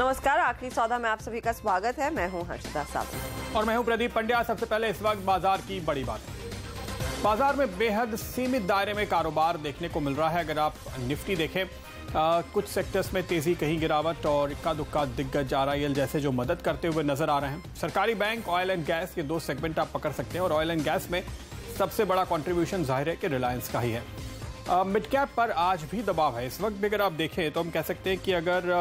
नमस्कार, आखिरी सौदा में आप सभी का स्वागत है। मैं हूं हर्षिता साहब और मैं हूं प्रदीप पंड्या। सबसे पहले इस वक्त बाजार की बड़ी बात। बाजार में बेहद सीमित दायरे में कारोबार देखने को मिल रहा है। अगर आप निफ्टी देखें, कुछ सेक्टर्स में तेजी, कहीं गिरावट और इक्का दुक्का दिग्गज RIL जैसे जो मदद करते हुए नजर आ रहे हैं। सरकारी बैंक, ऑयल एंड गैस, ये दो सेगमेंट आप पकड़ सकते हैं और ऑयल एंड गैस में सबसे बड़ा कंट्रीब्यूशन जाहिर है कि रिलायंस का ही है। मिड कैप पर आज भी दबाव है। इस वक्त भी अगर आप देखें तो हम कह सकते हैं कि अगर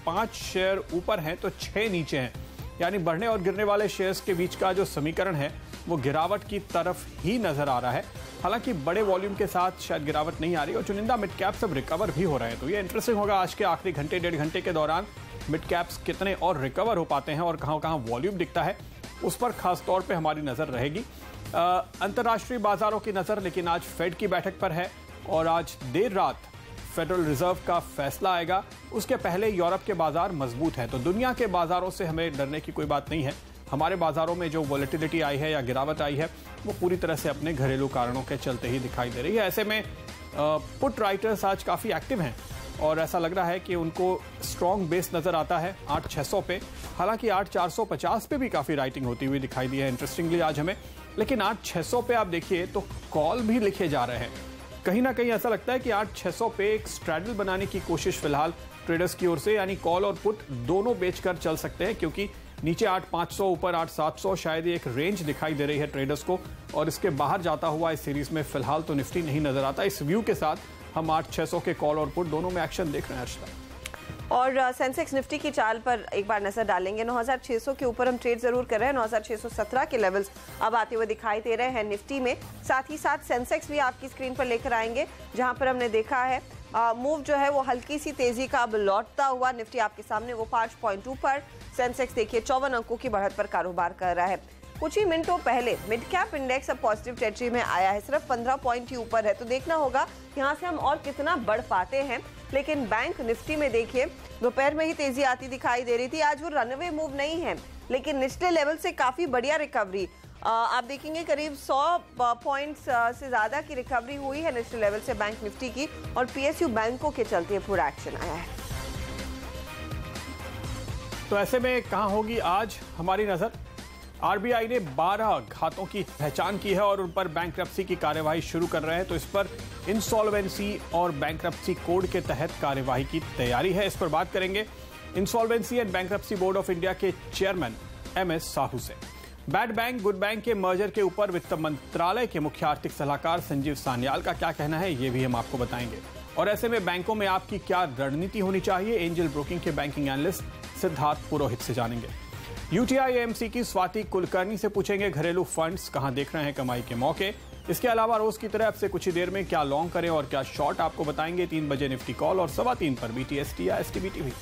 5 शेयर ऊपर हैं तो 6 नीचे हैं, यानी बढ़ने और गिरने वाले शेयर्स के बीच का जो समीकरण है वो गिरावट की तरफ ही नजर आ रहा है। हालांकि बड़े वॉल्यूम के साथ शायद गिरावट नहीं आ रही और चुनिंदा मिड कैप सब रिकवर भी हो रहे हैं। तो ये इंटरेस्टिंग होगा आज के आखिरी घंटे डेढ़ घंटे के दौरान मिड कैप्स कितने और रिकवर हो पाते हैं और कहां कहां वॉल्यूम दिखता है, उस पर खास तौर पर हमारी नजर रहेगी। अंतर्राष्ट्रीय बाजारों की नजर लेकिन आज फेड की बैठक पर है और आज देर रात फेडरल रिजर्व का फैसला आएगा। उसके पहले यूरोप के बाजार मजबूत हैं, तो दुनिया के बाजारों से हमें डरने की कोई बात नहीं है। हमारे बाजारों में जो वॉलेटिलिटी आई है या गिरावट आई है वो पूरी तरह से अपने घरेलू कारणों के चलते ही दिखाई दे रही है। ऐसे में पुट राइटर्स आज काफ़ी एक्टिव हैं और ऐसा लग रहा है कि उनको स्ट्रॉन्ग बेस नज़र आता है 8600 पे। हालांकि 8450 पे भी काफ़ी राइटिंग होती हुई दिखाई दी है इंटरेस्टिंगली आज हमें, लेकिन 8600 पे आप देखिए तो कॉल भी लिखे जा रहे हैं। कहीं ना कहीं ऐसा लगता है कि 8600 पे एक स्ट्रैडल बनाने की कोशिश फिलहाल ट्रेडर्स की ओर से, यानी कॉल और पुट दोनों बेचकर चल सकते हैं, क्योंकि नीचे 8500 ऊपर 8700 शायद ये एक रेंज दिखाई दे रही है ट्रेडर्स को और इसके बाहर जाता हुआ इस सीरीज में फिलहाल तो निफ्टी नहीं नजर आता। इस व्यू के साथ हम 8600 के कॉल और पुट दोनों में एक्शन देख रहे हैं हर्षिता। और सेंसेक्स निफ्टी की चाल पर एक बार नजर डालेंगे। 9600 के ऊपर हम ट्रेड जरूर कर रहे हैं। 9617 के लेवल्स अब आते हुए दिखाई दे रहे हैं निफ्टी में। साथ ही साथ सेंसेक्स भी आपकी स्क्रीन पर लेकर आएंगे, जहां पर हमने देखा है मूव जो है वो हल्की सी तेजी का अब लौटता हुआ। निफ्टी आपके सामने वो 5.2 पर, सेंसेक्स देखिए 54 अंकों की बढ़त पर कारोबार कर रहा है। कुछ ही मिनटों पहले मिड कैप इंडेक्स अब पॉजिटिव टेरिटरी में आया है, सिर्फ 15 पॉइंट ही ऊपर है। तो देखना होगा यहाँ से हम और कितना बढ़ पाते हैं। लेकिन बैंक निफ्टी में देखिए दोपहर में ही तेजी आती दिखाई दे रही थी। आज वो रनवे मूव नहीं है, लेकिन निचले लेवल से काफी बढ़िया रिकवरी आप देखेंगे, करीब 100 पॉइंट्स से ज्यादा की रिकवरी हुई है निचले लेवल से बैंक निफ्टी की, और PSU बैंकों के चलते पूरा एक्शन आया है। तो ऐसे में कहां होगी आज हमारी नजर? RBI ने 12 खातों की पहचान की है और उन पर बैंक्रप्सी की कार्यवाही शुरू कर रहे हैं। तो इस पर इंसॉल्वेंसी और बैंक्रप्सी कोड के तहत कार्यवाही की तैयारी है। इस पर बात करेंगे insolvency and bankruptcy board of India के चेयरमैन MS साहू से। बैड बैंक गुड बैंक के मर्जर के ऊपर वित्त मंत्रालय के मुख्य आर्थिक सलाहकार संजीव सान्याल का क्या कहना है, ये भी हम आपको बताएंगे। और ऐसे में बैंकों में आपकी क्या रणनीति होनी चाहिए, एंजल ब्रोकिंग के बैंकिंग एनालिस्ट सिद्धार्थ पुरोहित से जानेंगे। UTI AMC की स्वाति कुलकर्णी से पूछेंगे घरेलू फंड्स कहां देख रहे हैं कमाई के मौके। इसके अलावा रोज की तरह अब से कुछ ही देर में क्या लॉन्ग करें और क्या शॉर्ट आपको बताएंगे। 3 बजे निफ्टी कॉल और 3:15 पर BTST या STBT भी।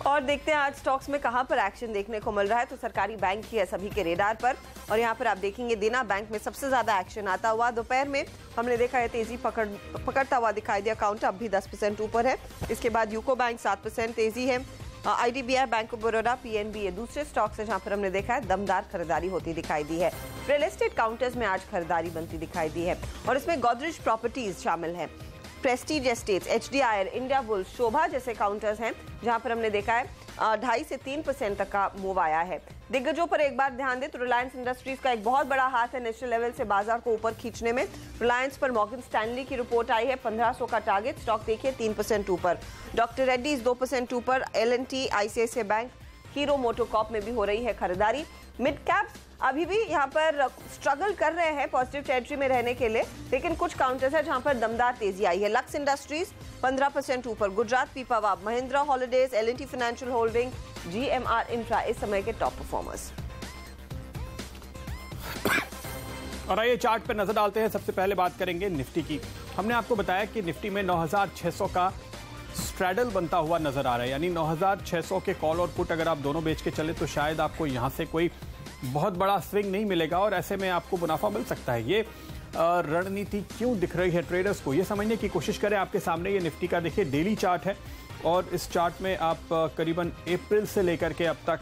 और देखते हैं आज स्टॉक्स में कहां पर एक्शन देखने को मिल रहा है। तो सरकारी बैंक ही है सभी के रेडार पर, और यहां पर आप देखेंगे देना बैंक में सबसे ज्यादा एक्शन आता हुआ। दोपहर में हमने देखा है तेजी पकड़ता हुआ दिखाई दिया। काउंट अब भी 10% ऊपर है। इसके बाद यूको बैंक 7% तेजी है। IDBI, bank of Baroda, PNB ये दूसरे स्टॉक्स है जहां पर हमने देखा है दमदार खरीदारी होती दिखाई दी है। रियल एस्टेट काउंटर्स में आज खरीदारी बनती दिखाई दी है और इसमें गोदरेज प्रॉपर्टीज शामिल है, prestige estates, HDIR, Indiabulls, Sobha जैसे काउंटर्स हैं जहां पर हमने देखा है 2.5 से 3% तक का मूव आया है। दिग्गजों पर एक बार ध्यान दें तो रिलायंस इंडस्ट्रीज का एक बहुत बड़ा हाथ है नेशनल लेवल से बाजार को ऊपर खींचने में। रिलायंस पर मॉर्गन स्टैनली की रिपोर्ट आई है, 1500 का टारगेट, स्टॉक देखिए 3% ऊपर। डॉक्टर रेड्डीज 2% ऊपर। L&T, ICICI bank, hero MotoCorp में भी हो रही है खरीदारी। मिड कैप्स अभी भी यहाँ पर स्ट्रगल कर रहे हैं पॉजिटिव टेरिटरी में रहने के लिए, लेकिन कुछ काउंटर्स है जहाँ पर दमदार तेजी आई है। लक्स इंडस्ट्रीज 15% ऊपर, Gujarat Pipavav, Mahindra holidays, L&T financial holding, GMR infra इस समय के टॉप परफॉर्मर्स। और आइए चार्ट पर नजर डालते हैं। सबसे पहले बात करेंगे निफ्टी की। हमने आपको बताया कि निफ्टी में 9600 का स्ट्रैडल बनता हुआ नजर आ रहा है, यानी 9600 के कॉल और पुट अगर आप दोनों बेच के चले तो शायद आपको यहां से कोई बहुत बड़ा स्विंग नहीं मिलेगा और ऐसे में आपको मुनाफा मिल सकता है। ये रणनीति क्यों दिख रही है ट्रेडर्स को, ये समझने की कोशिश करें। आपके सामने ये निफ्टी का देखिए डेली चार्ट है और इस चार्ट में आप करीबन अप्रैल से लेकर के अब तक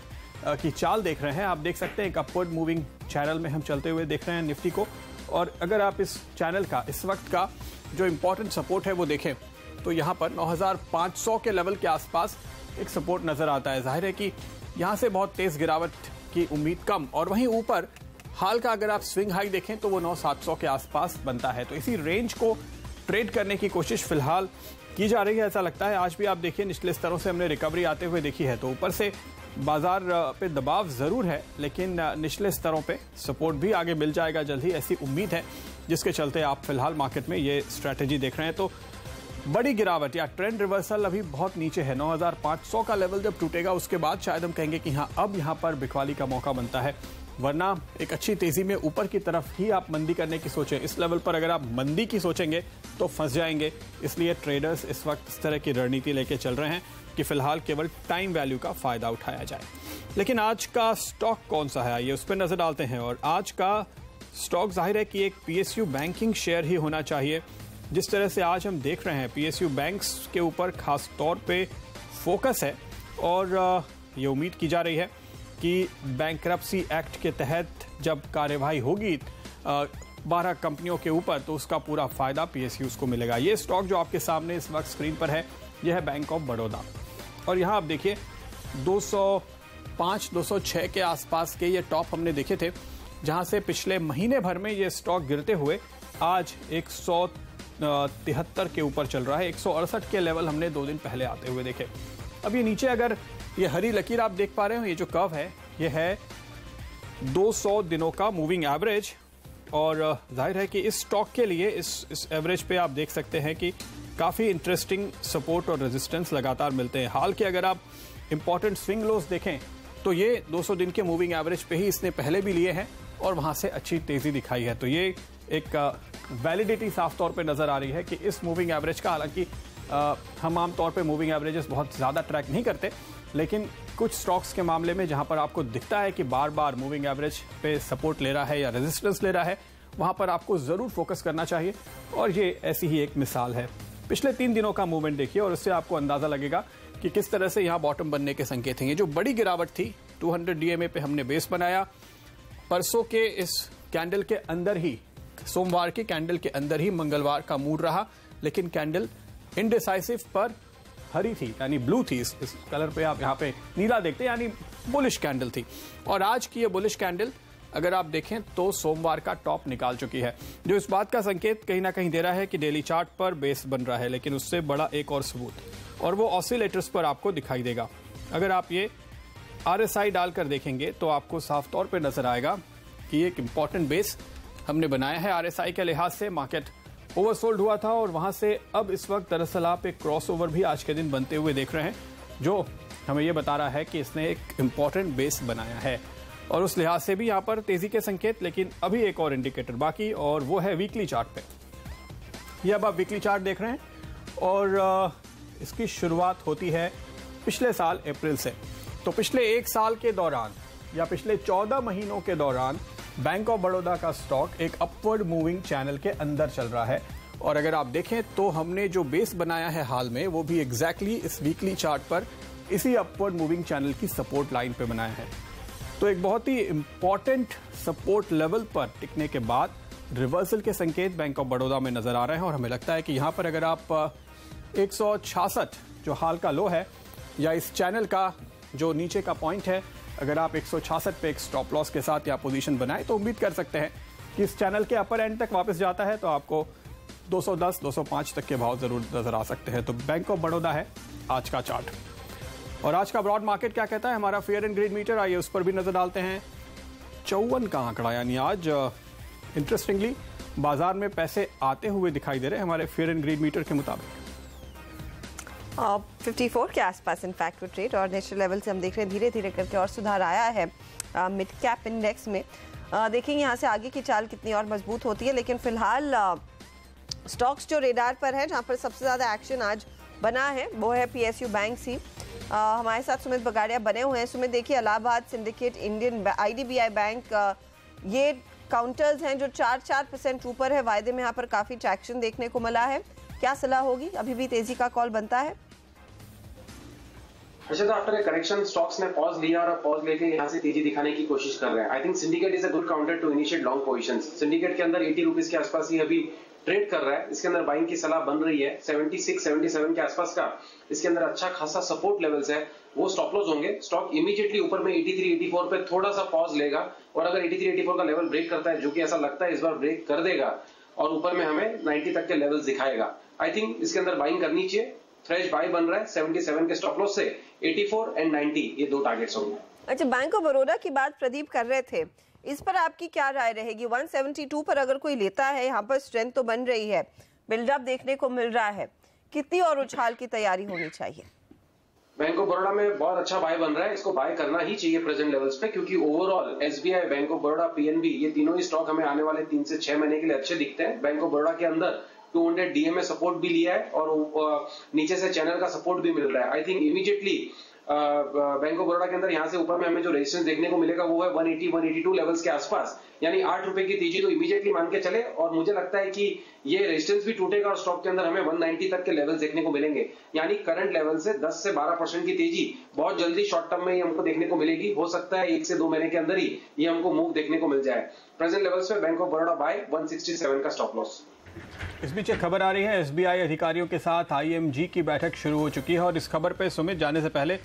की चाल देख रहे हैं। आप देख सकते हैं एक अपवर्ड मूविंग चैनल में हम चलते हुए देख रहे हैं निफ्टी को। और अगर आप इस चैनल का इस वक्त का जो इंपॉर्टेंट सपोर्ट है वो देखें तो यहाँ पर 9,500 के लेवल के आसपास एक सपोर्ट नजर आता है। जाहिर है कि यहाँ से बहुत तेज गिरावट की उम्मीद कम, और वहीं ऊपर हाल का अगर आप स्विंग हाई देखें तो वो 9,700 के आसपास बनता है। तो इसी रेंज को ट्रेड करने की कोशिश फिलहाल की जा रही है, ऐसा लगता है। आज भी आप देखिए निचले स्तरों से हमने रिकवरी आते हुए देखी है, तो ऊपर से बाजार पे दबाव जरूर है, लेकिन निचले स्तरों पे सपोर्ट भी आगे मिल जाएगा जल्द ही, ऐसी उम्मीद है, जिसके चलते आप फिलहाल मार्केट में ये स्ट्रेटेजी देख रहे हैं। तो बड़ी गिरावट या ट्रेंड रिवर्सल अभी बहुत नीचे है। 9,500 का लेवल जब टूटेगा उसके बाद शायद हम कहेंगे कि हाँ, अब यहाँ पर बिकवाली का मौका बनता है, वरना एक अच्छी तेजी में ऊपर की तरफ ही आप मंदी करने की सोचें। इस लेवल पर अगर आप मंदी की सोचेंगे तो फंस जाएंगे। इसलिए ट्रेडर्स इस वक्त इस तरह की रणनीति लेके चल रहे हैं कि फिलहाल केवल टाइम वैल्यू का फायदा उठाया जाए। लेकिन आज का स्टॉक कौन सा है, आइए उस पर नजर डालते हैं। और आज का स्टॉक जाहिर है कि एक पीएसयू बैंकिंग शेयर ही होना चाहिए। जिस तरह से आज हम देख रहे हैं पीएसयू बैंक्स के ऊपर खास तौर पे फोकस है, और ये उम्मीद की जा रही है कि बैंकरप्सी एक्ट के तहत जब कार्यवाही होगी 12 कंपनियों के ऊपर, तो उसका पूरा फायदा पीएसयूज को मिलेगा। ये स्टॉक जो आपके सामने इस वक्त स्क्रीन पर है, यह है बैंक ऑफ बड़ौदा, और यहाँ आप देखिए 205, 206 के आसपास के ये टॉप हमने देखे थे, जहां से पिछले महीने भर में ये स्टॉक गिरते हुए आज 173 के ऊपर चल रहा है। 168 के लेवल हमने 2 दिन पहले आते हुए देखे। अब ये नीचे अगर ये हरी लकीर आप देख पा रहे हो, ये जो कर्व है ये है 200 दिनों का मूविंग एवरेज, और जाहिर है कि इस स्टॉक के लिए इस एवरेज पे आप देख सकते हैं कि काफ़ी इंटरेस्टिंग सपोर्ट और रेजिस्टेंस लगातार मिलते हैं। हाल के अगर आप इंपॉर्टेंट स्विंग लोज देखें तो ये 200 दिन के मूविंग एवरेज पे ही इसने पहले भी लिए हैं, और वहां से अच्छी तेजी दिखाई है। तो ये एक वैलिडिटी साफ तौर पे नजर आ रही है कि इस मूविंग एवरेज का, हालांकि हम आमतौर पे मूविंग एवरेजेस बहुत ज़्यादा ट्रैक नहीं करते, लेकिन कुछ स्टॉक्स के मामले में जहां पर आपको दिखता है कि बार बार मूविंग एवरेज पे सपोर्ट ले रहा है या रेजिस्टेंस ले रहा है, वहां पर आपको ज़रूर फोकस करना चाहिए, और ये ऐसी ही एक मिसाल है। पिछले 3 दिनों का मूवमेंट देखिए और उससे आपको अंदाज़ा लगेगा कि किस तरह से यहाँ बॉटम बनने के संकेत हैं। ये जो बड़ी गिरावट थी 200 DMA पे हमने बेस बनाया, परसों के इस कैंडल के अंदर ही, सोमवार की कैंडल के अंदर ही मंगलवार का मूड रहा, लेकिन कैंडल इनडिसाइसिव पर हरी थी, यानी ब्लू थी। इस कलर पे आप यहाँ पे नीला देखते हैं, यानी बुलिश कैंडल थी। और आज की ये बुलिश कैंडल अगर आप देखें तो सोमवार का टॉप निकाल चुकी है, जो इस बात का संकेत कहीं ना कहीं दे रहा है कि डेली चार्ट पर बेस बन रहा है। लेकिन उससे बड़ा एक और सबूत, और वो ऑसिलेटर्स पर आपको दिखाई देगा। अगर आप ये RSI डालकर देखेंगे तो आपको साफ तौर पे नजर आएगा कि एक इंपॉर्टेंट बेस हमने बनाया है। RSI के लिहाज से मार्केट ओवरसोल्ड हुआ था, और वहां से अब इस वक्त दरअसल आप एक क्रॉसओवर भी आज के दिन बनते हुए देख रहे हैं, जो हमें यह बता रहा है कि इसने एक इंपॉर्टेंट बेस बनाया है, और उस लिहाज से भी यहाँ पर तेजी के संकेत। लेकिन अभी एक और इंडिकेटर बाकी, और वो है वीकली चार्ट पे। ये अब आप वीकली चार्ट देख रहे हैं, और इसकी शुरुआत होती है पिछले साल अप्रैल से। तो पिछले 1 साल के दौरान या पिछले 14 महीनों के दौरान बैंक ऑफ बड़ौदा का स्टॉक एक अपवर्ड मूविंग चैनल के अंदर चल रहा है। और अगर आप देखें तो हमने जो बेस बनाया है हाल में, वो भी एग्जैक्टली इस वीकली चार्ट पर इसी अपवर्ड मूविंग चैनल की सपोर्ट लाइन पे बनाया है। तो एक बहुत ही इंपॉर्टेंट सपोर्ट लेवल पर टिकने के बाद रिवर्सल के संकेत बैंक ऑफ बड़ौदा में नजर आ रहे हैं, और हमें लगता है कि यहाँ पर अगर आप 166 जो हाल का लो है, या इस चैनल का जो नीचे का पॉइंट है, अगर आप 166 पे एक स्टॉप लॉस के साथ या पोजीशन बनाए तो उम्मीद कर सकते हैं कि इस चैनल के अपर एंड तक वापस जाता है तो आपको 210, 205 तक के भाव जरूर नजर आ सकते हैं। तो बैंक ऑफ बड़ौदा है आज का चार्ट। और आज का ब्रॉड मार्केट क्या कहता है, हमारा फेयर एंड ग्रीड मीटर, आइए उस पर भी नजर डालते हैं। 54 का आंकड़ा, यानी आज इंटरेस्टिंगली बाजार में पैसे आते हुए दिखाई दे रहे हैं हमारे फेयर एंड ग्रीड मीटर के मुताबिक। 54 के आसपास इनफैक्ट वो ट्रेड, और नेशनल लेवल से हम देख रहे हैं धीरे धीरे करके और सुधार आया है मिड कैप इंडेक्स में। देखेंगे यहाँ से आगे की चाल कितनी और मजबूत होती है। लेकिन फिलहाल स्टॉक्स जो रेडार पर है, जहाँ पर सबसे ज़्यादा एक्शन आज बना है, वो है PSU बैंक ही। हमारे साथ सुमित बगाड़िया बने हुए हैं। सुमित, देखिए Allahabad syndicate, Indian IDBI bank, ये काउंटर्स हैं जो 4% ऊपर है। वायदे में यहाँ पर काफ़ी ट्रैक्शन देखने को मिला है। क्या सलाह होगी, अभी भी तेजी का कॉल बनता है? आफ्टर ए करेक्शन स्टॉक्स ने पॉज लिया, और पॉज लेके यहाँ से तेजी दिखाने की कोशिश कर रहे हैं। I think syndicate is a good counter to initiate long positions. Syndicate के अंदर 80 रुपीज के आसपास ही अभी ट्रेड कर रहा है, इसके अंदर बाइंग की सलाह बन रही है। 76, 77 के आसपास का इसके अंदर अच्छा खासा सपोर्ट लेवल्स है, वो स्टॉप लॉस होंगे। स्टॉक इमीडिएटली ऊपर में 83, 84 पे थोड़ा सा पॉज लेगा और अगर 83, 84 का लेवल ब्रेक करता है, जो कि ऐसा लगता है इस बार ब्रेक कर देगा और ऊपर में हमें 90 तक के लेवल्स दिखाएगा, आई थिंक इसके अंदर बाइंग करनी चाहिए। फ्रेश बाय बन रहा है 77 के स्टॉप लॉस से। 84 एंड 90 ये दो टारगेट्स होंगे। अच्छा, बैंक ऑफ बड़ौदा की बात प्रदीप कर रहे थे, इस पर आपकी क्या राय रहेगी? 172 पर अगर कोई लेता है, यहाँ पर स्ट्रेंथ तो बन रही है, बिल्डअप देखने को मिल रहा है, कितनी और उछाल की तैयारी होनी चाहिए? बैंक ऑफ बड़ौदा में बहुत अच्छा बाय बन रहा है, इसको बाय करना ही चाहिए प्रेजेंट लेवल्स पे, क्योंकि overall SBI, bank of Baroda, PNB ये तीनों ही स्टॉक हमें आने वाले 3 से 6 महीने के लिए अच्छे दिखते हैं। बैंक ऑफ बड़ौदा के अंदर 200 डीएमए सपोर्ट भी लिया है और नीचे से चैनल का सपोर्ट भी मिल रहा है। I think immediately bank of Baroda के अंदर यहां से ऊपर में हमें जो रेजिस्टेंस देखने को मिलेगा वो है 180, 182 लेवल्स के आसपास, यानी 8 रुपए की तेजी तो इमीडिएटली मान के चले। और मुझे लगता है कि ये रेजिस्टेंस भी टूटेगा और स्टॉक के अंदर हमें 190 तक के लेवल्स देखने को मिलेंगे, यानी करंट लेवल से 10 से 12% की तेजी बहुत जल्दी शॉर्ट टर्म में ही हमको देखने को मिलेगी। हो सकता है 1 से 2 महीने के अंदर ही ये हमको मूव देखने को मिल जाए। प्रेजेंट लेवल्स पे बैंक ऑफ बड़ौदा बाय, 167 का स्टॉप लॉस। इस बीच एक खबर आ रही है, एसबीआई अधिकारियों के साथ आईएमजी की बैठक शुरू हो चुकी है और इस खबर पे सुमित जाने से पहले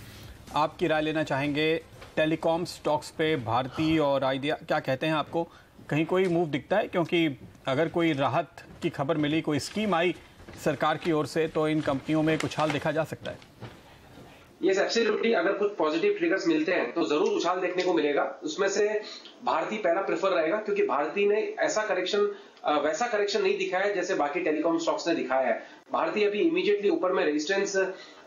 आपकी राय लेना चाहेंगे। टेलीकॉम स्टॉक्स पे भारती और आइडिया क्या कहते हैं, आपको कहीं कोई मूव दिखता है? क्योंकि अगर कोई राहत की खबर मिली, कोई स्कीम आई सरकार की ओर से, तो इन कंपनियों में कुछ हाल देखा जा सकता है। यस, एब्सोल्युटली, अगर कुछ पॉजिटिव ट्रिगर्स मिलते हैं तो जरूर उछाल देखने को मिलेगा। उसमें से भारती पहला प्रेफर रहेगा, क्योंकि भारती ने वैसा करेक्शन नहीं दिखाया जैसे बाकी टेलीकॉम स्टॉक्स ने दिखाया है। भारती अभी इमीडिएटली ऊपर में रेजिस्टेंस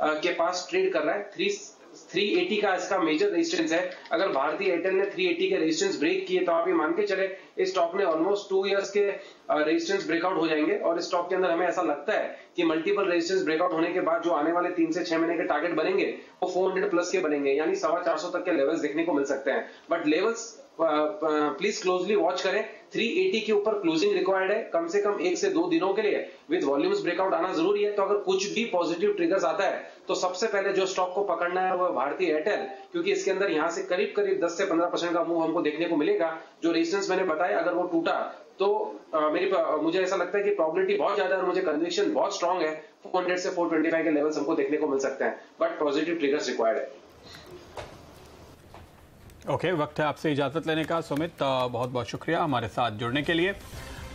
के पास ट्रेड कर रहा है। 380 का इसका मेजर रेजिस्टेंस है। अगर भारती एयरटेल ने 380 के रेजिस्टेंस ब्रेक किए तो आप ये मान के चले इस स्टॉक ने ऑलमोस्ट 2 इयर्स के रेजिस्टेंस ब्रेकआउट हो जाएंगे। और इस स्टॉक के अंदर हमें ऐसा लगता है कि मल्टीपल रेजिस्टेंस ब्रेकआउट होने के बाद जो आने वाले 3 से 6 महीने के टारगेट बनेंगे वो 400 प्लस के बनेंगे, यानी 450 तक के लेवल्स देखने को मिल सकते हैं। But levels please closely watch करें। 380 के ऊपर क्लोजिंग रिक्वायर्ड है कम से कम 1 से 2 दिनों के लिए, विद वॉल्यूम्स ब्रेकआउट आना जरूरी है। तो अगर कुछ भी पॉजिटिव ट्रिगर्स आता है तो सबसे पहले जो स्टॉक को पकड़ना है वो भारती एयरटेल, क्योंकि इसके अंदर यहां से करीब 10 से 15% का मूव हमको देखने को मिलेगा। जो रेजिस्टेंस मैंने बताया अगर वो टूटा तो मुझे ऐसा लगता है कि प्रोबेबिलिटी बहुत ज्यादा है और मुझे कन्विक्शन बहुत स्ट्रांग है 400 से 425 के लेवल्स हमको देखने को मिल सकते हैं, बट पॉजिटिव ट्रिगर्स रिक्वायर्ड है। ओके, वक्त है आपसे इजाजत लेने का। सुमित, बहुत बहुत शुक्रिया हमारे साथ जुड़ने के लिए।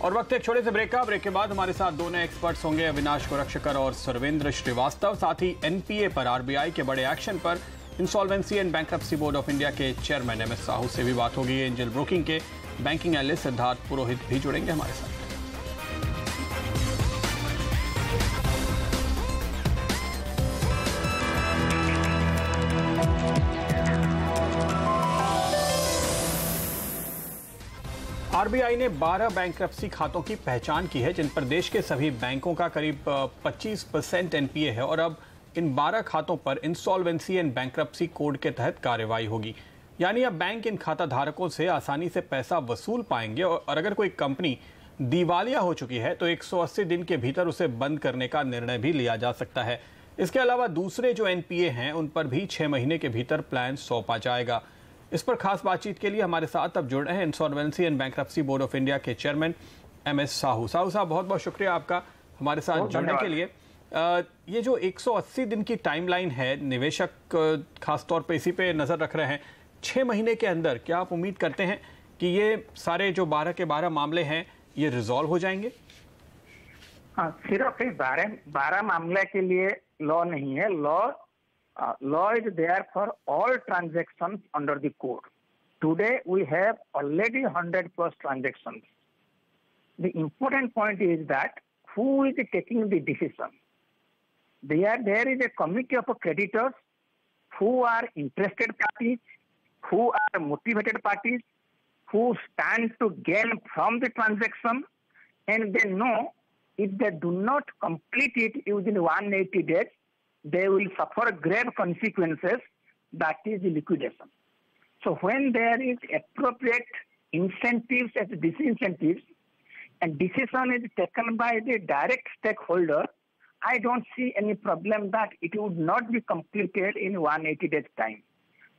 और वक्त एक छोटे से ब्रेक का। ब्रेक के बाद हमारे साथ दोनों एक्सपर्ट्स होंगे, अविनाश गोरक्षकर और सर्वेंद्र श्रीवास्तव। साथ ही एनपीए पर, आरबीआई के बड़े एक्शन पर, insolvency and bankruptcy board of India के चेयरमैन एमएस साहू से भी बात होगी। एंजल ब्रोकिंग के बैंकिंग एनालिस्ट सिद्धार्थ पुरोहित भी जुड़ेंगे हमारे साथ। आरबीआई ने 12 बैंक्रप्सी खातों की पहचान की है जिन पर देश के सभी बैंकों का करीब 25% एनपीए है और अब इन 12 खातों पर इंसॉल्वेंसी एंड बैंक्रप्सी कोड के तहत कार्रवाई होगी। यानी अब बैंक इन खाता धारकों से आसानी से पैसा वसूल पाएंगे और अगर कोई कंपनी दिवालिया हो चुकी है तो 180 दिन के भीतर उसे बंद करने का निर्णय भी लिया जा सकता है। इसके अलावा दूसरे जो एनपीए हैं उन पर भी 6 महीने के भीतर प्लान सौंपा जाएगा। इस पर खास बातचीत के लिए हमारे साथ अब जुड़ रहे हैं insolvency and bankruptcy board of India के चेयरमैन एमएस साहू। साहू साहब, बहुत बहुत शुक्रिया आपका हमारे साथ जुड़ने के लिए। ये जो 180 दिन की टाइमलाइन है, निवेशक खासतौर पे इसी पे नजर रख रहे हैं। 6 महीने के अंदर क्या आप उम्मीद करते हैं कि ये सारे जो 12 के 12 मामले हैं ये रिजॉल्व हो जाएंगे? हाँ, सिर्फ 12 मामले के लिए लॉ नहीं है। Law is there for all transactions under the code. Today we have already 100 plus transactions. The important point is that who is taking the decision? There is a committee of creditors who are interested parties, who are motivated parties, who stand to gain from the transaction, and they know if they do not complete it within 180 days, they will suffer grave consequences, that is liquidation. So when there is appropriate incentives as disincentives and decision is taken by the direct stakeholder, I don't see any problem that it would not be completed in 180 days time.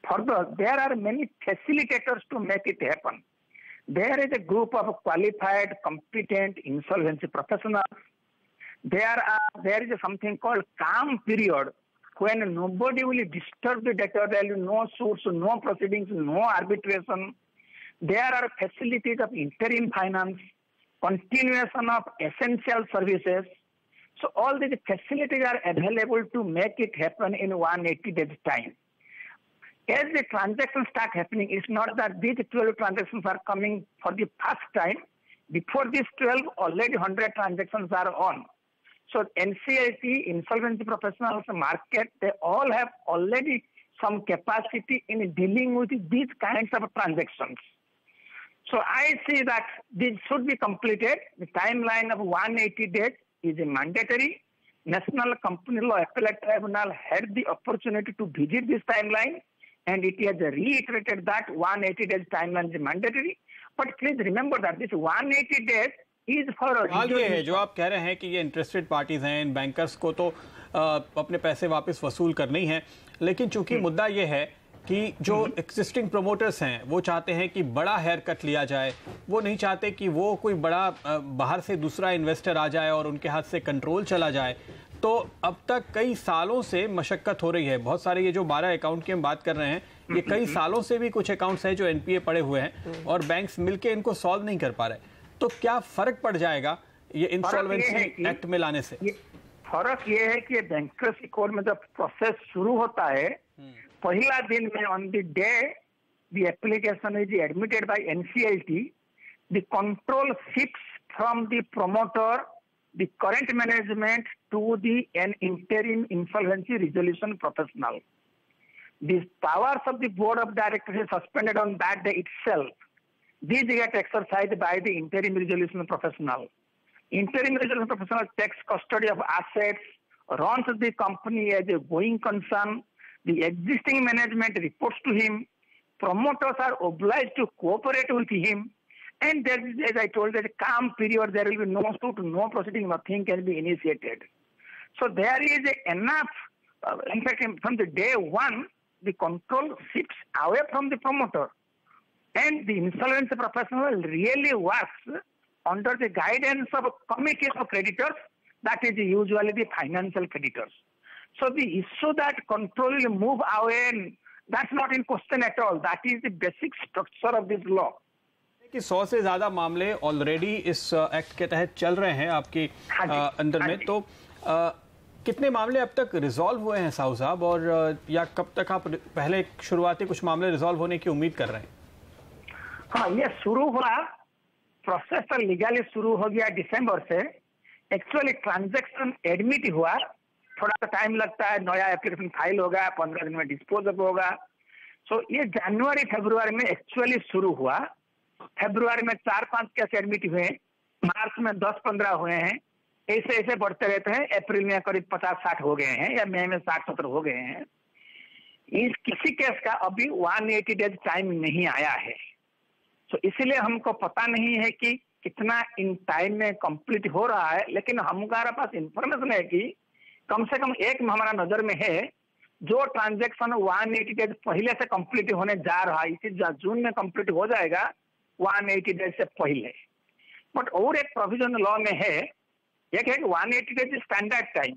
Further, there are many facilitators to make it happen. there is a group of qualified, competent insolvency professionals. There is something called calm period when nobody will disturb the debtor. There will be no suits, no proceedings, no arbitration. There are facilities of interim finance, continuation of essential services. So all these facilities are available to make it happen in 180 days time. As the transactions start happening, it's not that these 12 transactions are coming for the first time. Before these 12, already 100 transactions are on. So NCLT, insolvency professionals, market, they all have already some capacity in dealing with these kinds of transactions. So I see that this should be completed. The timeline of 180 days is mandatory. National Company Law Appellate Tribunal had the opportunity to visit this timeline, and it has reiterated that 180 days timeline is mandatory. But please remember that this 180 days is for a ये है जो आप कह रहे हैं कि ये interested parties हैं, इन बैंकर्स को तो अपने पैसे वापस वसूल करने ही हैं, लेकिन चूंकि मुद्दा ये है कि जो एग्जिस्टिंग प्रोमोटर्स हैं वो चाहते हैं कि बड़ा हेयर कट लिया जाए, वो नहीं चाहते कि वो कोई बड़ा बाहर से दूसरा इन्वेस्टर आ जाए और उनके हाथ से कंट्रोल चला जाए। तो अब तक कई सालों से मशक्कत हो रही है। बहुत सारे ये जो 12 अकाउंट की हम बात कर रहे हैं, ये कई सालों से भी कुछ अकाउंट्स हैं जो एनपीए पड़े हुए हैं और बैंक्स मिलके इनको सॉल्व नहीं कर पा रहे। तो क्या फर्क पड़ जाएगा ये इंसॉल्वेंसी एक्ट में लाने से? फर्क ये है कि बैंकरप्सी कोड में जब प्रोसेस शुरू होता है, पहला दिन में on the day the application is admitted by NCLT, the control shifts from the promoter, the current management to the an interim insolvency resolution professional. The powers of the board of directors is suspended on that day itself. These get exercised by the interim resolution professional. Interim resolution professional takes custody of assets, runs the company as a going concern. The existing management reports to him. Promoters are obliged to cooperate with him. And there is, as I told, there's a calm period. There will be no suit, no proceeding, nothing can be initiated. So there is enough, in fact, from the day one, the control shifts away from the promoter. And the insolvency professional really works under the guidance of a committee of creditors, that is usually the financial creditors. So the issue that control will move away, that's not in question at all. That is the basic structure of this law. कि 100 से ज्यादा मामले already इस act के तहत चल रहे हैं आपके अंदर में, तो कितने मामले अब तक रिजॉल्व हुए हैं साहू साहब, और या कब तक आप पहले शुरुआती कुछ मामले रिजॉल्व होने की उम्मीद कर रहे हैं? हाँ, ये शुरू हुआ, प्रोसेस तो लीगली शुरू हो गया दिसंबर से. एक्चुअली ट्रांजैक्शन एडमिट हुआ, थोड़ा सा टाइम लगता है, नया एप्लीकेशन फाइल होगा, 15 दिन में डिस्पोज होगा. सो ये जनवरी फरवरी में एक्चुअली शुरू हुआ. फरवरी में 4-5 केस एडमिट हुए, मार्च में 10-15 हुए हैं, ऐसे ऐसे बढ़ते रहते हैं. अप्रैल में करीब 50-60 हो गए हैं, या मई में 60-70 हो गए हैं. इस किसी केस का अभी 180 डेज टाइम नहीं आया है. तो इसलिए हमको पता नहीं है कि कितना इन टाइम में कंप्लीट हो रहा है, लेकिन हमारे पास इंफॉर्मेशन है कि कम से कम एक हमारा नजर में है जो ट्रांजैक्शन 180 डेज पहले से कंप्लीट होने जा रहा है. इसी जून में कंप्लीट हो जाएगा 180 डेज से पहले. बट और एक प्रोविजन लॉ में है, एक है कि 180 डेज स्टैंडर्ड टाइम,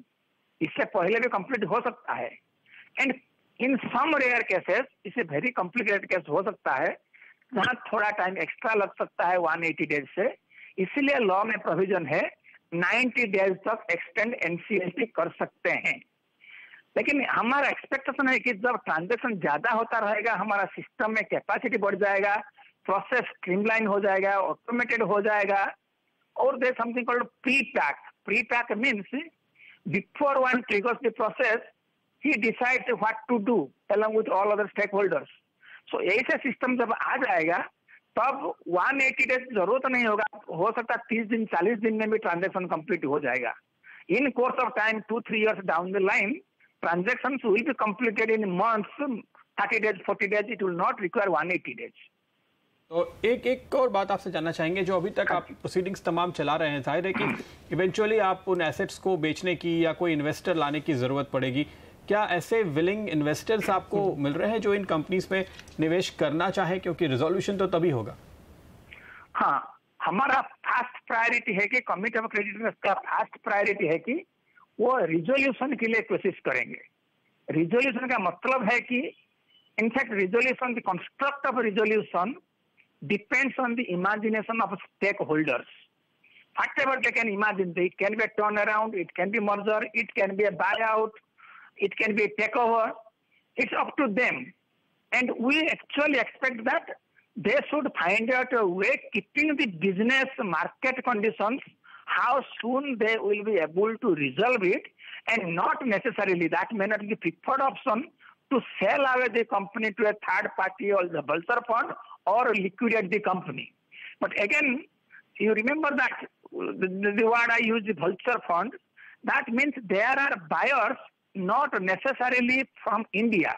इससे पहले भी कंप्लीट हो सकता है. And in some rare cases, इसे वेरी कॉम्प्लिकेटेड केस हो सकता है जहां थोड़ा टाइम एक्स्ट्रा लग सकता है 180 डेज से. इसीलिए लॉ में प्रोविजन है 90 डेज तक एक्सटेंड एनसीएलटी कर सकते हैं. लेकिन हमारा एक्सपेक्टेशन है कि जब ट्रांजैक्शन ज्यादा होता रहेगा, हमारा सिस्टम में कैपेसिटी बढ़ जाएगा, प्रोसेस स्ट्रीमलाइन हो जाएगा, ऑटोमेटेड हो जाएगा. और there something called pre-pack. Pre-pack means before one triggers the process, he decides what to do along with all other stakeholders. So ऐसे सिस्टम जब आ जाएगा तब 180 डेज जरूरत नहीं होगा, हो सकता है 30 दिन 40 दिन में भी ट्रांजैक्शन कंप्लीट हो जाएगा. In course of time 2-3 years down the line transactions will be completed in months, 30 days 40 days. It will not require 180 days. तो एक और बात आपसे जानना चाहेंगे, जो अभी तक आप प्रोसीडिंग्स तमाम चला रहे हैं, जाहिर है कि इवेंचुअली आप उन एसेट्स को बेचने की या कोई इन्वेस्टर लाने की जरूरत पड़ेगी. क्या ऐसे विलिंग इन्वेस्टर्स आपको मिल रहे हैं जो इन कंपनीज में निवेश करना चाहे, क्योंकि रिजोल्यूशन तो तभी होगा? हाँ, हमारा फास्ट प्रायोरिटी है कि कमिटी ऑफ क्रेडिटर्स का फास्ट प्रायोरिटी है कि वो रिजोल्यूशन के लिए कोशिश करेंगे। रिजोल्यूशन का मतलब है कि in fact resolution, the construct of resolution depends on the imagination of stakeholders. Whatever they can imagine, it can be a turnaround, it can be merger, it can be a buyout, it can be a takeover. It's up to them. And we actually expect that they should find out a way, keeping the business market conditions, how soon they will be able to resolve it, and not necessarily that may not be the preferred option to sell away the company to a third party or the vulture fund or liquidate the company. But again, you remember that the word I use, the vulture fund, that means there are buyers not necessarily from India.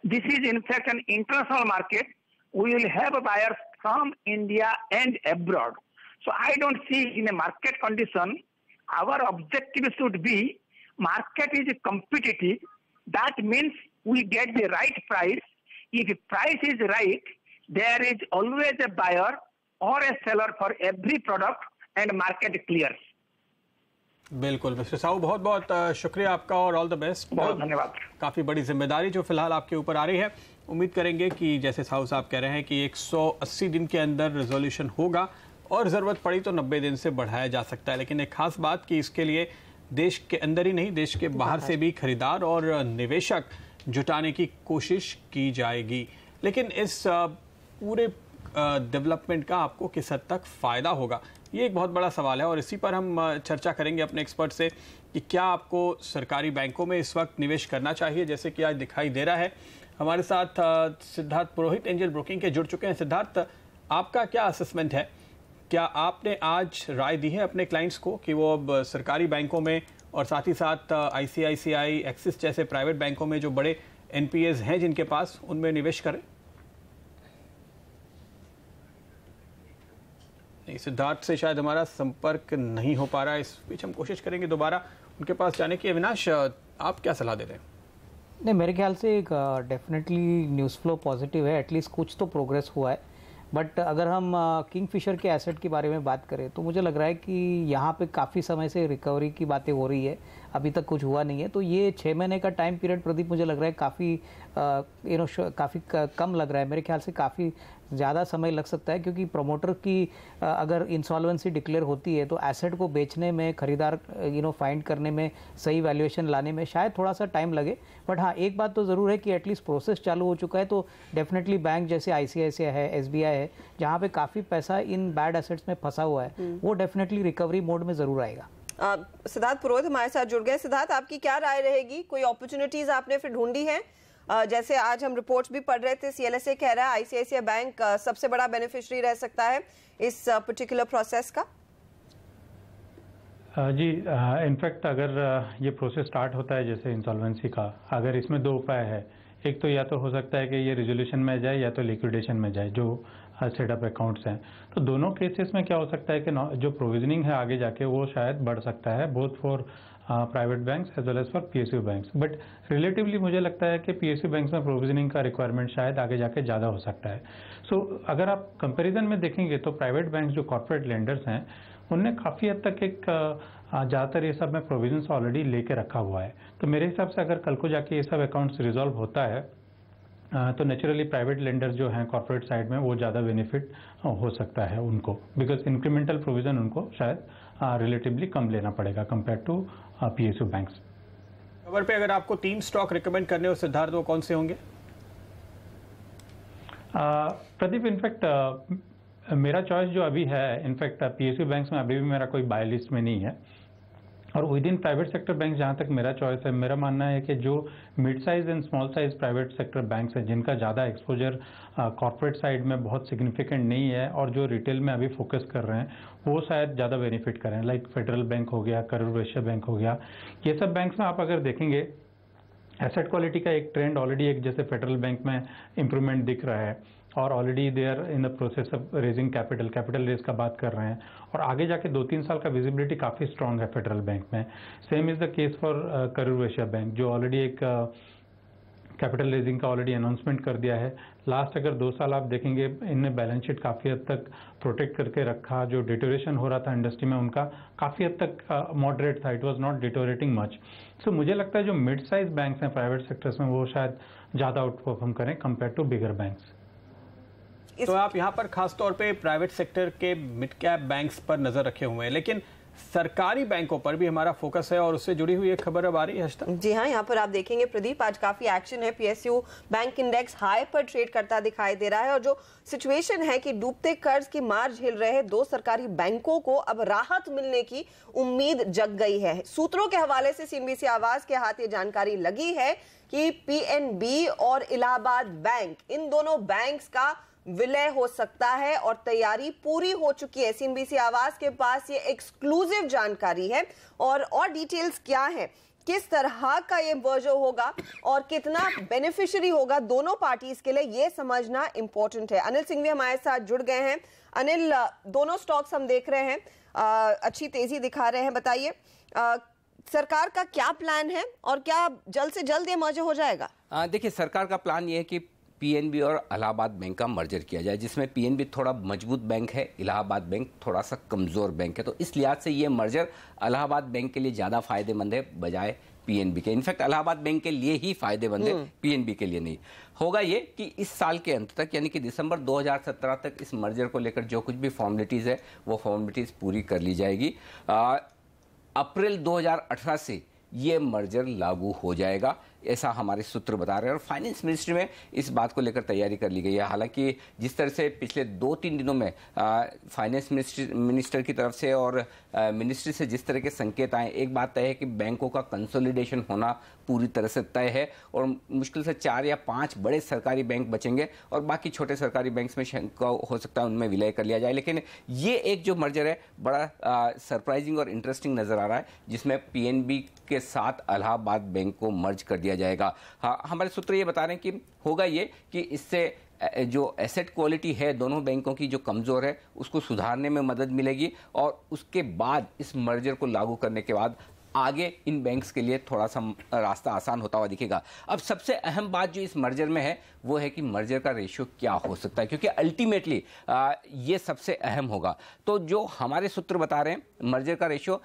This is in fact an international market. We will have buyers from India and abroad. So I don't see in a market condition, our objective should be market is competitive. That means we get the right price. If price is right, there is always a buyer or a seller for every product and market clears. बिल्कुल mister Sahu, बहुत बहुत शुक्रिया आपका और all the best. बहुत धन्यवाद। काफ़ी बड़ी जिम्मेदारी जो फिलहाल आपके ऊपर आ रही है। उम्मीद करेंगे कि जैसे साहू साहब कह रहे हैं कि 180 दिन के अंदर रेजोल्यूशन होगा और ज़रूरत पड़ी तो 90 दिन से बढ़ाया जा सकता है। लेकिन एक खास बात कि इसके लिए देश के अंदर ही नहीं, देश के बाहर से भी खरीदार और निवेशक जुटाने की कोशिश की जाएगी। लेकिन इस पूरे डेवलपमेंट का आपको किस हद तक फ़ायदा होगा, ये एक बहुत बड़ा सवाल है और इसी पर हम चर्चा करेंगे अपने एक्सपर्ट से कि क्या आपको सरकारी बैंकों में इस वक्त निवेश करना चाहिए, जैसे कि आज दिखाई दे रहा है। हमारे साथ सिद्धार्थ पुरोहित एंजल ब्रोकिंग के जुड़ चुके हैं। सिद्धार्थ, आपका क्या असेसमेंट है? क्या आपने आज राय दी है अपने क्लाइंट्स को कि वो अब सरकारी बैंकों में और साथ ही साथ ICICI, एक्सिस जैसे प्राइवेट बैंकों में जो बड़े NPAs हैं जिनके पास, उनमें निवेश करें? नहीं, सिद्धार्थ से शायद हमारा संपर्क नहीं हो पा रहा है। इस बीच हम कोशिश करेंगे दोबारा उनके पास जाने की। अविनाश, आप क्या सलाह देते हैं? नहीं, मेरे ख्याल से एक डेफिनेटली न्यूज़ फ्लो पॉजिटिव है, एटलीस्ट कुछ तो प्रोग्रेस हुआ है। बट अगर हम किंगफिशर के एसेट के बारे में बात करें तो मुझे लग रहा है कि यहाँ पे काफ़ी समय से रिकवरी की बातें हो रही है, अभी तक कुछ हुआ नहीं है। तो ये 6 महीने का टाइम पीरियड, प्रदीप, मुझे लग रहा है काफ़ी काफ़ी कम लग रहा है। मेरे ख्याल से काफ़ी ज़्यादा समय लग सकता है, क्योंकि प्रमोटर की अगर इंसॉल्वेंसी डिक्लेयर होती है तो एसेट को बेचने में, खरीदार फाइंड करने में, सही वैल्यूएशन लाने में शायद थोड़ा सा टाइम लगे। बट हाँ, एक बात तो ज़रूर है कि एटलीस्ट प्रोसेस चालू हो चुका है। तो डेफिनेटली बैंक जैसे ICICI है, SBI है, जहाँ पे काफ़ी पैसा इन बैड एसेट्स में फंसा हुआ है, वो डेफिनेटली रिकवरी मोड में ज़रूर आएगा। सिद्धार्थ पुरोहित हमारे साथ जुड़ गए। सिद्धार्थ, आपकी क्या राय रहेगी? कोई अपॉर्चुनिटीज आपने फिर ढूंढी है? जैसे आज हम रिपोर्ट्स भी पढ़ रहे थे, CLSA कह रहा है ICICI बैंक सबसे बड़ा बेनिफिशियरी रह सकता है इस पर्टिकुलर प्रोसेस का। जी, इनफैक्ट अगर ये प्रोसेस स्टार्ट होता है जैसे इंसॉल्वेंसी का, अगर इसमें 2 उपाय है। एक तो या तो हो सकता है कि ये रिजोल्यूशन में जाए या तो लिक्विडेशन में जाए, जो सेट अप अकाउंट्स हैं। तो दोनों केसेस में क्या हो सकता है कि जो प्रोविजनिंग है आगे जाके वो शायद बढ़ सकता है, both for private banks as well as for PSU banks. But relatively मुझे लगता है कि PSU बैंक्स में प्रोविजनिंग का रिक्वायरमेंट शायद आगे जाके ज़्यादा हो सकता है। सो अगर आप कंपैरिजन में देखेंगे तो प्राइवेट बैंक्स जो कॉर्पोरेट लेंडर्स हैं, उनने काफ़ी हद तक एक ज़्यादातर ये सब में प्रोविजंस ऑलरेडी लेके रखा हुआ है। तो मेरे हिसाब से अगर कल को जाके ये सब अकाउंट्स रिजॉल्व होता है तो नेचुरली प्राइवेट लेंडर्स जो हैं कॉर्पोरेट साइड में, वो ज़्यादा बेनिफिट हो सकता है उनको, बिकॉज इंक्रीमेंटल प्रोविजन उनको शायद रिलेटिवली कम लेना पड़ेगा compare to PSU banks. Cover पे अगर आपको 3 स्टॉक रिकमेंड करने हो सिद्धार्थ, वो कौन से होंगे? प्रदीप, इनफैक्ट मेरा चॉइस जो अभी है, इनफैक्ट PSU बैंक्स में अभी भी मेरा कोई बाय लिस्ट में नहीं है। और with in private sector bank जहाँ तक मेरा चॉइस है, मेरा मानना है कि जो mid size and small size private sector banks हैं, जिनका ज़्यादा एक्सपोजर कॉर्पोरेट साइड में बहुत सिग्निफिकेंट नहीं है और जो रिटेल में अभी फोकस कर रहे हैं, वो शायद ज़्यादा बेनिफिट करें। लाइक फेडरल बैंक हो गया, करूर वैश्य बैंक हो गया, ये सब बैंक्स में आप अगर देखेंगे एसेट क्वालिटी का एक ट्रेंड ऑलरेडी एक जैसे फेडरल बैंक में इंप्रूवमेंट दिख रहा है और already they are in the process of raising capital raise का बात कर रहे हैं और आगे जाके 2-3 साल का विजिबिलिटी काफ़ी स्ट्रांग है फेडरल बैंक में। Same is the case for Karur Vysya bank, जो ऑलरेडी एक कैपिटल रेजिंग का ऑलरेडी अनाउंसमेंट कर दिया है। लास्ट अगर 2 साल आप देखेंगे इनने बैलेंस शीट काफ़ी हद तक प्रोटेक्ट करके रखा। जो डिटोरेशन हो रहा था इंडस्ट्री में उनका काफ़ी हद तक मॉडरेट था, it was not deteriorating much. So मुझे लगता है जो मिड साइज बैंक्स हैं प्राइवेट सेक्टर्स में वो शायद ज़्यादा आउट परफॉर्म करें कंपेयर टू बिगर बैंक्स। तो आप यहाँ पर खासतौर पे प्राइवेट सेक्टर के मिड कैप बैंक्स पर नजर रखे हुए हैं, लेकिन सरकारी बैंकों पर भी हमारा फोकस है और उससे जुड़ी हुई एक खबर अब आ रही है हर्षिता। जी हाँ, यहाँ पर आप देखेंगे प्रदीप आज काफी एक्शन है। पीएसयू बैंक इंडेक्स हाई पर ट्रेड करता दिखाई दे रहा है और जो सिचुएशन है कि डूबते कर्ज की मार झेल रहे 2 सरकारी बैंकों को अब राहत मिलने की उम्मीद जग गई है। सूत्रों के हवाले से सीएनबीसी आवाज के हाथ ये जानकारी लगी है कि पीएनबी और इलाहाबाद बैंक, इन दोनों बैंक्स का विलय हो सकता है और तैयारी पूरी हो चुकी है। सीएनबीसी आवाज के पास ये एक्सक्लूसिव जानकारी है और डिटेल्स क्या है, किस तरह का ये मर्जर होगा और कितना बेनिफिशियरी होगा दोनों पार्टीज के लिए, ये समझना इंपॉर्टेंट है। अनिल सिंह भी हमारे साथ जुड़ गए हैं। अनिल, दोनों स्टॉक्स हम देख रहे हैं अच्छी तेजी दिखा रहे हैं, बताइए सरकार का क्या प्लान है और क्या जल्द से जल्द ये मर्जर हो जाएगा? देखिए, सरकार का प्लान ये है कि पीएनबी और इलाहाबाद बैंक का मर्जर किया जाए, जिसमें पीएनबी थोड़ा मजबूत बैंक है, इलाहाबाद बैंक थोड़ा सा कमजोर बैंक है। तो इस लिहाज से ये मर्जर इलाहाबाद बैंक के लिए ज़्यादा फायदेमंद है बजाय पीएनबी के। इनफैक्ट इलाहाबाद बैंक के लिए ही फायदेमंद है, पीएनबी के लिए नहीं। होगा ये कि इस साल के अंत तक यानी कि दिसंबर 2017 तक इस मर्जर को लेकर जो कुछ भी फॉर्मेलिटीज़ है वो फॉर्मेलिटीज़ पूरी कर ली जाएगी। अप्रैल 2018 से ये मर्जर लागू हो जाएगा, ऐसा हमारे सूत्र बता रहे हैं। और फाइनेंस मिनिस्ट्री में इस बात को लेकर तैयारी कर ली गई है। हालांकि जिस तरह से पिछले 2-3 दिनों में फाइनेंस मिनिस्टर की तरफ से और मिनिस्ट्री से जिस तरह के संकेत आए, एक बात तय है कि बैंकों का कंसोलिडेशन होना पूरी तरह से तय है और मुश्किल से 4 या 5 बड़े सरकारी बैंक बचेंगे और बाकी छोटे सरकारी बैंक्स में हो सकता है उनमें विलय कर लिया जाए। लेकिन ये एक जो मर्जर है बड़ा सरप्राइजिंग और इंटरेस्टिंग नजर आ रहा है, जिसमें पीएनबी के साथ इलाहाबाद बैंक को मर्ज कर दिया जाएगा। हाँ, हमारे सूत्र ये बता रहे हैं कि होगा ये कि इससे जो एसेट क्वालिटी है दोनों बैंकों की जो कमज़ोर है उसको सुधारने में मदद मिलेगी और उसके बाद इस मर्जर को लागू करने के बाद आगे इन बैंक्स के लिए थोड़ा सा रास्ता आसान होता हुआ दिखेगा। अब सबसे अहम बात जो इस मर्जर में है वो है कि मर्जर का रेशियो क्या हो सकता है, क्योंकि अल्टीमेटली ये सबसे अहम होगा। तो जो हमारे सूत्र बता रहे हैं मर्जर का रेशियो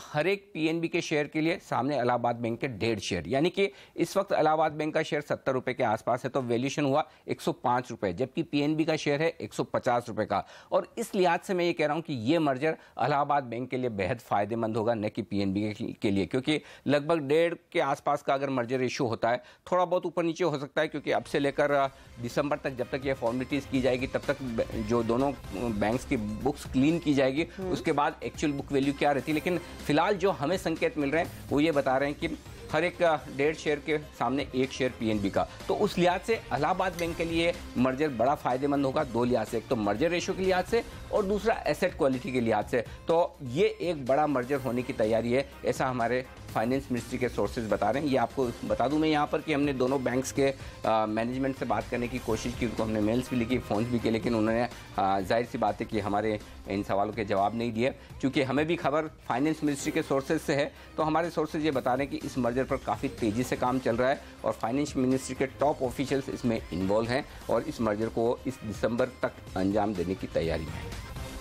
हर एक पीएनबी के शेयर के लिए सामने इलाहाबाद बैंक के 1.5 शेयर, यानी कि इस वक्त इलाहाबाद बैंक का शेयर 70 रुपए के आसपास है, तो वैल्यूएशन हुआ 105 रुपए, जबकि पीएनबी का शेयर है 150 रुपए का। और इस लिहाज से मैं ये कह रहा हूं कि ये मर्जर इलाहाबाद बैंक के लिए बेहद फायदेमंद होगा, न कि पीएनबी के लिए, क्योंकि लगभग 1.5 के आसपास का अगर मर्जर रेशियो होता है, थोड़ा बहुत ऊपर नीचे हो सकता है, क्योंकि अब से लेकर दिसंबर तक जब तक ये फॉर्मेलिटीज की जाएगी तब तक जो दोनों बैंक्स की बुक्स क्लीन की जाएगी, उसके बाद एक्चुअल बुक वैल्यू क्या रहती है। लेकिन फिलहाल जो हमें संकेत मिल रहे हैं वो ये बता रहे हैं कि हर एक 1.5 शेयर के सामने 1 शेयर पीएनबी का। तो उस लिहाज से इलाहाबाद बैंक के लिए मर्जर बड़ा फायदेमंद होगा 2 लिहाज से, एक तो मर्जर रेशियो के लिहाज से और दूसरा एसेट क्वालिटी के लिहाज से। तो ये एक बड़ा मर्जर होने की तैयारी है, ऐसा हमारे फाइनेंस मिनिस्ट्री के सोर्सेज बता रहे हैं। ये आपको बता दूं मैं यहाँ पर कि हमने दोनों बैंक्स के मैनेजमेंट से बात करने की कोशिश की, उनको हमने मेल्स भी लिखी, फ़ोन भी किए, लेकिन उन्होंने जाहिर सी बात है कि हमारे इन सवालों के जवाब नहीं दिए। चूँकि हमें भी खबर फाइनेंस मिनिस्ट्री के सोर्सेज से है, तो हमारे सोर्सेज ये बता रहे हैं कि इस मर्जर पर काफ़ी तेज़ी से काम चल रहा है और फाइनेंस मिनिस्ट्री के टॉप ऑफिशियल्स इसमें इन्वॉल्व हैं और इस मर्जर को इस दिसंबर तक अंजाम देने की तैयारी में है।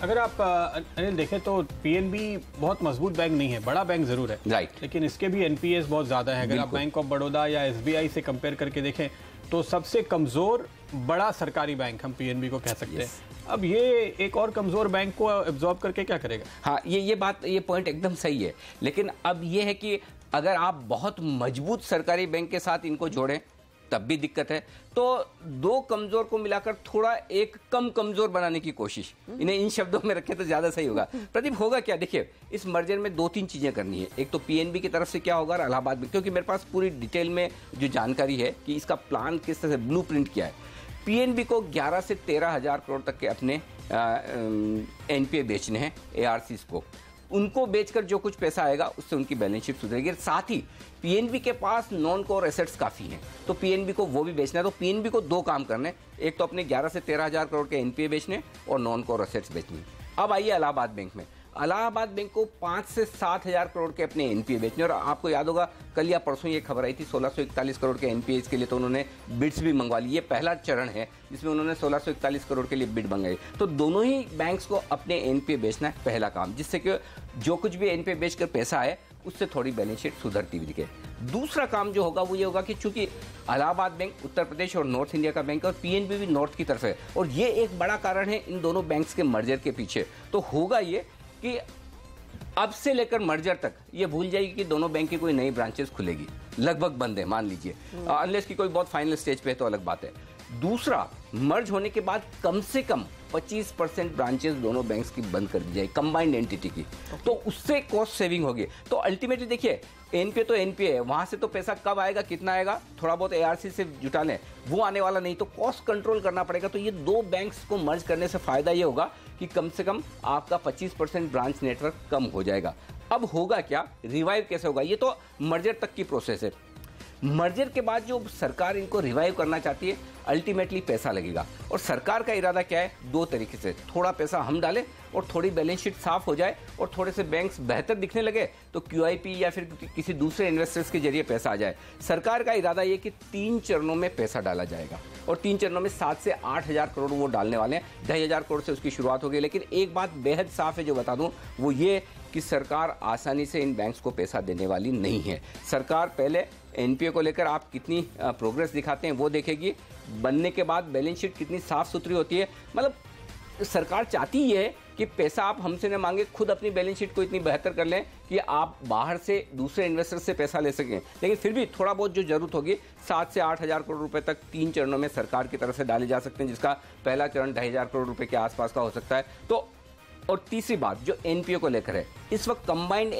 अगर आप अनिल देखें तो पीएनबी बहुत मजबूत बैंक नहीं है, बड़ा बैंक जरूर है, राइट, लेकिन इसके भी एनपीएस बहुत ज्यादा है। अगर आप बैंक ऑफ बड़ौदा या एसबीआई से कंपेयर करके देखें तो सबसे कमजोर बड़ा सरकारी बैंक हम पीएनबी को कह सकते हैं। अब ये एक और कमजोर बैंक को एब्जॉर्ब करके क्या करेगा? हाँ, ये पॉइंट एकदम सही है, लेकिन अब ये है कि अगर आप बहुत मजबूत सरकारी बैंक के साथ इनको जोड़ें तब भी दिक्कत है। तो 2 कमजोर को मिलाकर थोड़ा एक कम कमजोर बनाने की कोशिश, इन्हें इन शब्दों में रखें तो ज्यादा सही होगा। प्रदीप, होगा क्या? देखिए, इस मर्जर में 2-3 चीजें करनी है। एक तो पीएनबी की तरफ से क्या होगा और इलाहाबाद में, क्योंकि मेरे पास पूरी डिटेल में जो जानकारी है कि इसका प्लान किस तरह से ब्लूप्रिंट किया है। पीएनबी को 11 से 13 हजार करोड़ तक के अपने एनपीए बेचने हैं एआरसीज को। उनको बेचकर जो कुछ पैसा आएगा उससे उनकी बैलेंस शीट सुधरेगी। साथ ही पीएनबी के पास नॉन कोर एसेट्स काफ़ी हैं, तो पीएनबी को वो भी बेचना है। तो पीएनबी को 2 काम करने, एक तो अपने 11 से 13 हजार करोड़ के एनपीए बेचने और नॉन कोर एसेट्स बेचने। अब आइए इलाहाबाद बैंक में। इलाहाबाद बैंक को 5 से 7 हजार करोड़ के अपने एनपीए बेचने, और आपको याद होगा कल या परसों ये खबर आई थी 1641 करोड़ के एनपीए के लिए तो उन्होंने बिड्स भी मंगवा ली। ये पहला चरण है जिसमें उन्होंने 1641 करोड़ के लिए बिड मंगाई। तो दोनों ही बैंक्स को अपने एनपीए बेचना है पहला काम, जिससे कि जो कुछ भी एनपीए बेचकर पैसा आए उससे थोड़ी बैलेंस शीट सुधरती हुई दिखे। दूसरा काम जो होगा वो ये होगा कि चूंकि इलाहाबाद बैंक उत्तर प्रदेश और नॉर्थ इंडिया का बैंक है और पीएनबी भी नॉर्थ की तरफ है, और ये एक बड़ा कारण है इन दोनों बैंक्स के मर्जर के पीछे। तो होगा ये कि अब से लेकर मर्जर तक ये भूल जाएगी कि दोनों बैंक की कोई नई ब्रांचेस खुलेगी, लगभग बंद है मान लीजिए, अनलेस की कोई बहुत फाइनल स्टेज पे है तो अलग बात है। दूसरा, मर्ज होने के बाद कम से कम 25% ब्रांचेस दोनों बैंक्स की बंद कर दी जाए कंबाइंड एंटिटी की, तो उससे कॉस्ट सेविंग होगी। तो अल्टीमेटली देखिए एनपीए तो एनपीए है, वहां से तो पैसा कब आएगा, कितना आएगा, थोड़ा बहुत एआरसी से जुटा लें, वो आने वाला नहीं, तो कॉस्ट कंट्रोल करना पड़ेगा। तो ये दो बैंक्स को मर्ज करने से फायदा ये होगा कि कम से कम आपका 25% ब्रांच नेटवर्क कम हो जाएगा। अब होगा क्या, रिवाइव कैसे होगा, ये तो मर्जर तक की प्रोसेस है। मर्जर के बाद जो सरकार इनको रिवाइव करना चाहती है, अल्टीमेटली पैसा लगेगा, और सरकार का इरादा क्या है, दो तरीके से, थोड़ा पैसा हम डालें और थोड़ी बैलेंस शीट साफ हो जाए और थोड़े से बैंक्स बेहतर दिखने लगे तो क्यूआईपी या फिर किसी दूसरे इन्वेस्टर्स के जरिए पैसा आ जाए। सरकार का इरादा ये कि 3 चरणों में पैसा डाला जाएगा, और 3 चरणों में 7 से 8 हजार करोड़ वो डालने वाले हैं। 2,500 करोड़ से उसकी शुरुआत होगी। लेकिन एक बात बेहद साफ है जो बता दूं, वो ये कि सरकार आसानी से इन बैंक्स को पैसा देने वाली नहीं है। सरकार पहले एनपीए को लेकर आप कितनी प्रोग्रेस दिखाते हैं वो देखेगी, बनने के बाद बैलेंस शीट कितनी साफ सुथरी होती है। मतलब सरकार चाहती है कि पैसा आप हमसे न मांगे, खुद अपनी बैलेंस शीट को इतनी बेहतर कर लें कि आप बाहर से दूसरे इन्वेस्टर से पैसा ले सकें। लेकिन फिर भी थोड़ा बहुत जो जरूरत होगी, 7 से 8 हजार करोड़ रुपए तक 3 चरणों में सरकार की तरफ से डाले जा सकते हैं, जिसका पहला चरण 2,500 करोड़ रुपए के आसपास का हो सकता है। तो और तीसरी बात जो एनपीए को लेकर है, इस वक्त कंबाइंड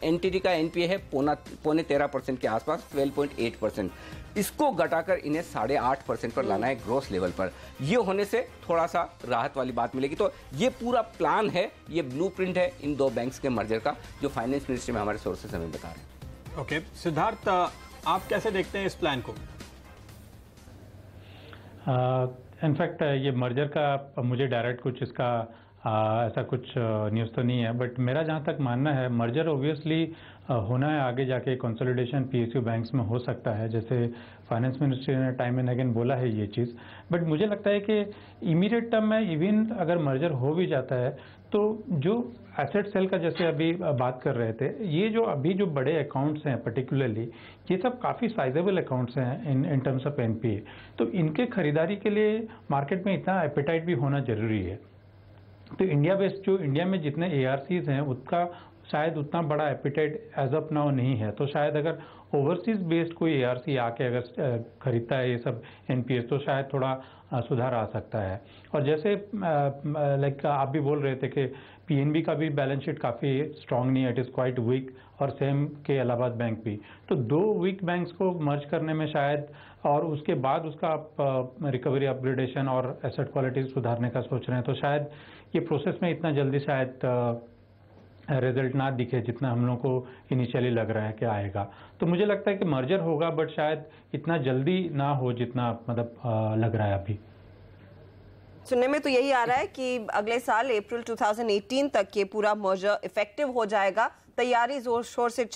एंटिटी का एनपीए है 13.5% के आसपास, 12.8%। इसको घटाकर इन्हें 8.5% पर लाना है ग्रोस लेवल पर। ये होने से थोड़ा सा राहत वाली बात मिलेगी। तो ये पूरा प्लान है, ये ब्लूप्रिंट है इन दो बैंक्स के मर्जर का, जो फाइनेंस मिनिस्ट्री में हमारे सोर्सेस हमें बता रहे हैं। ओके सिद्धार्थ, आप कैसे देखते हैं इस प्लान को? इनफैक्ट ये मर्जर का मुझे डायरेक्ट कुछ इसका ऐसा कुछ न्यूज़ तो नहीं है, बट मेरा जहाँ तक मानना है मर्जर ओब्वियसली होना है, आगे जाके कंसोलिडेशन पीएसयू बैंक्स में हो सकता है, जैसे फाइनेंस मिनिस्ट्री ने टाइम एंड अगेन बोला है ये चीज़। बट मुझे लगता है कि इमीडिएट टर्म में इवन अगर मर्जर हो भी जाता है तो जो एसेट सेल का जैसे अभी बात कर रहे थे, ये जो अभी जो बड़े अकाउंट्स हैं पर्टिकुलरली, ये सब काफ़ी साइजेबल अकाउंट्स हैं इन टर्म्स ऑफ एनपीए, तो इनके खरीदारी के लिए मार्केट में इतना एपेटाइट भी होना जरूरी है। तो इंडिया बेस्ड जो इंडिया में जितने एआरसीज हैं उसका शायद उतना बड़ा एपिटाइट एज ऑफ नाउ नहीं है। तो शायद अगर ओवरसीज बेस्ड कोई एआरसी आके अगर खरीदता है ये सब एनपीएस, तो शायद थोड़ा सुधार आ सकता है। और जैसे लाइक आप भी बोल रहे थे कि पीएनबी का भी बैलेंस शीट काफ़ी स्ट्रांग नहीं है, इट इज़ क्वाइट वीक, और सेम के इलाहाबाद बैंक भी। तो दो वीक बैंक्स को मर्ज करने में शायद, और उसके बाद उसका आप रिकवरी अपग्रेडेशन और एसेट क्वालिटी सुधारने का सोच रहे हैं, तो शायद ये प्रोसेस में इतना जल्दी शायद रिजल्ट ना दिखे जितना हम लोग को इनिशियली लग रहा है कि आएगा। तो मुझे लगता है कि मर्जर होगा, बट शायद इतना जल्दी ना हो जितना मतलब लग रहा है अभी। सुनने में तो यही आ रहा है कि अगले साल अप्रैल 2018 तक ये पूरा मर्जर इफेक्टिव हो जाएगा। तैयारी जोर शोर से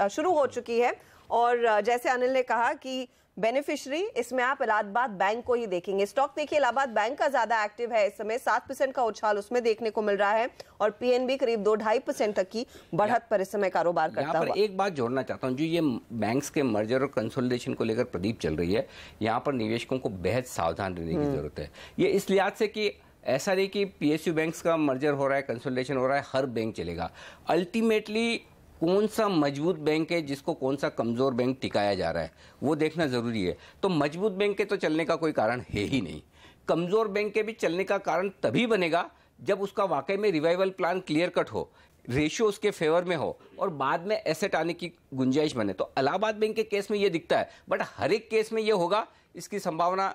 शुरू हो चुकी है, और जैसे अनिल ने कहा कि बेनिफिशियरी इसमें आप इलाहाबाद बैंक को ही देखेंगे। स्टॉक देखिए इलाहाबाद बैंक का ज्यादा एक्टिव है इस समय, 7% का उछाल उसमें देखने को मिल रहा है, और पीएनबी करीब 2-2.5% तक की बढ़त पर इस समय कारोबार करता हुआ। एक बात जोड़ना चाहता हूं, जो ये बैंक्स के मर्जर और कंसोलिडेशन को लेकर प्रदीप चल रही है, यहाँ पर निवेशकों को बेहद सावधान रहने की जरूरत है। ये इस लिहाज से कि ऐसा नहीं कि पीएसयू बैंक्स का मर्जर हो रहा है, कंसोलिडेशन हो रहा है, हर बैंक चलेगा। अल्टीमेटली कौन सा मजबूत बैंक है जिसको कौन सा कमजोर बैंक टिकाया जा रहा है वो देखना जरूरी है। तो मजबूत बैंक के तो चलने का कोई कारण है ही नहीं, कमजोर बैंक के भी चलने का कारण तभी बनेगा जब उसका वाकई में रिवाइवल प्लान क्लियर कट हो, रेशियो उसके फेवर में हो, और बाद में एसेट आने की गुंजाइश बने। तो इलाहाबाद बैंक के केस में ये दिखता है, बट हर एक केस में ये होगा इसकी संभावना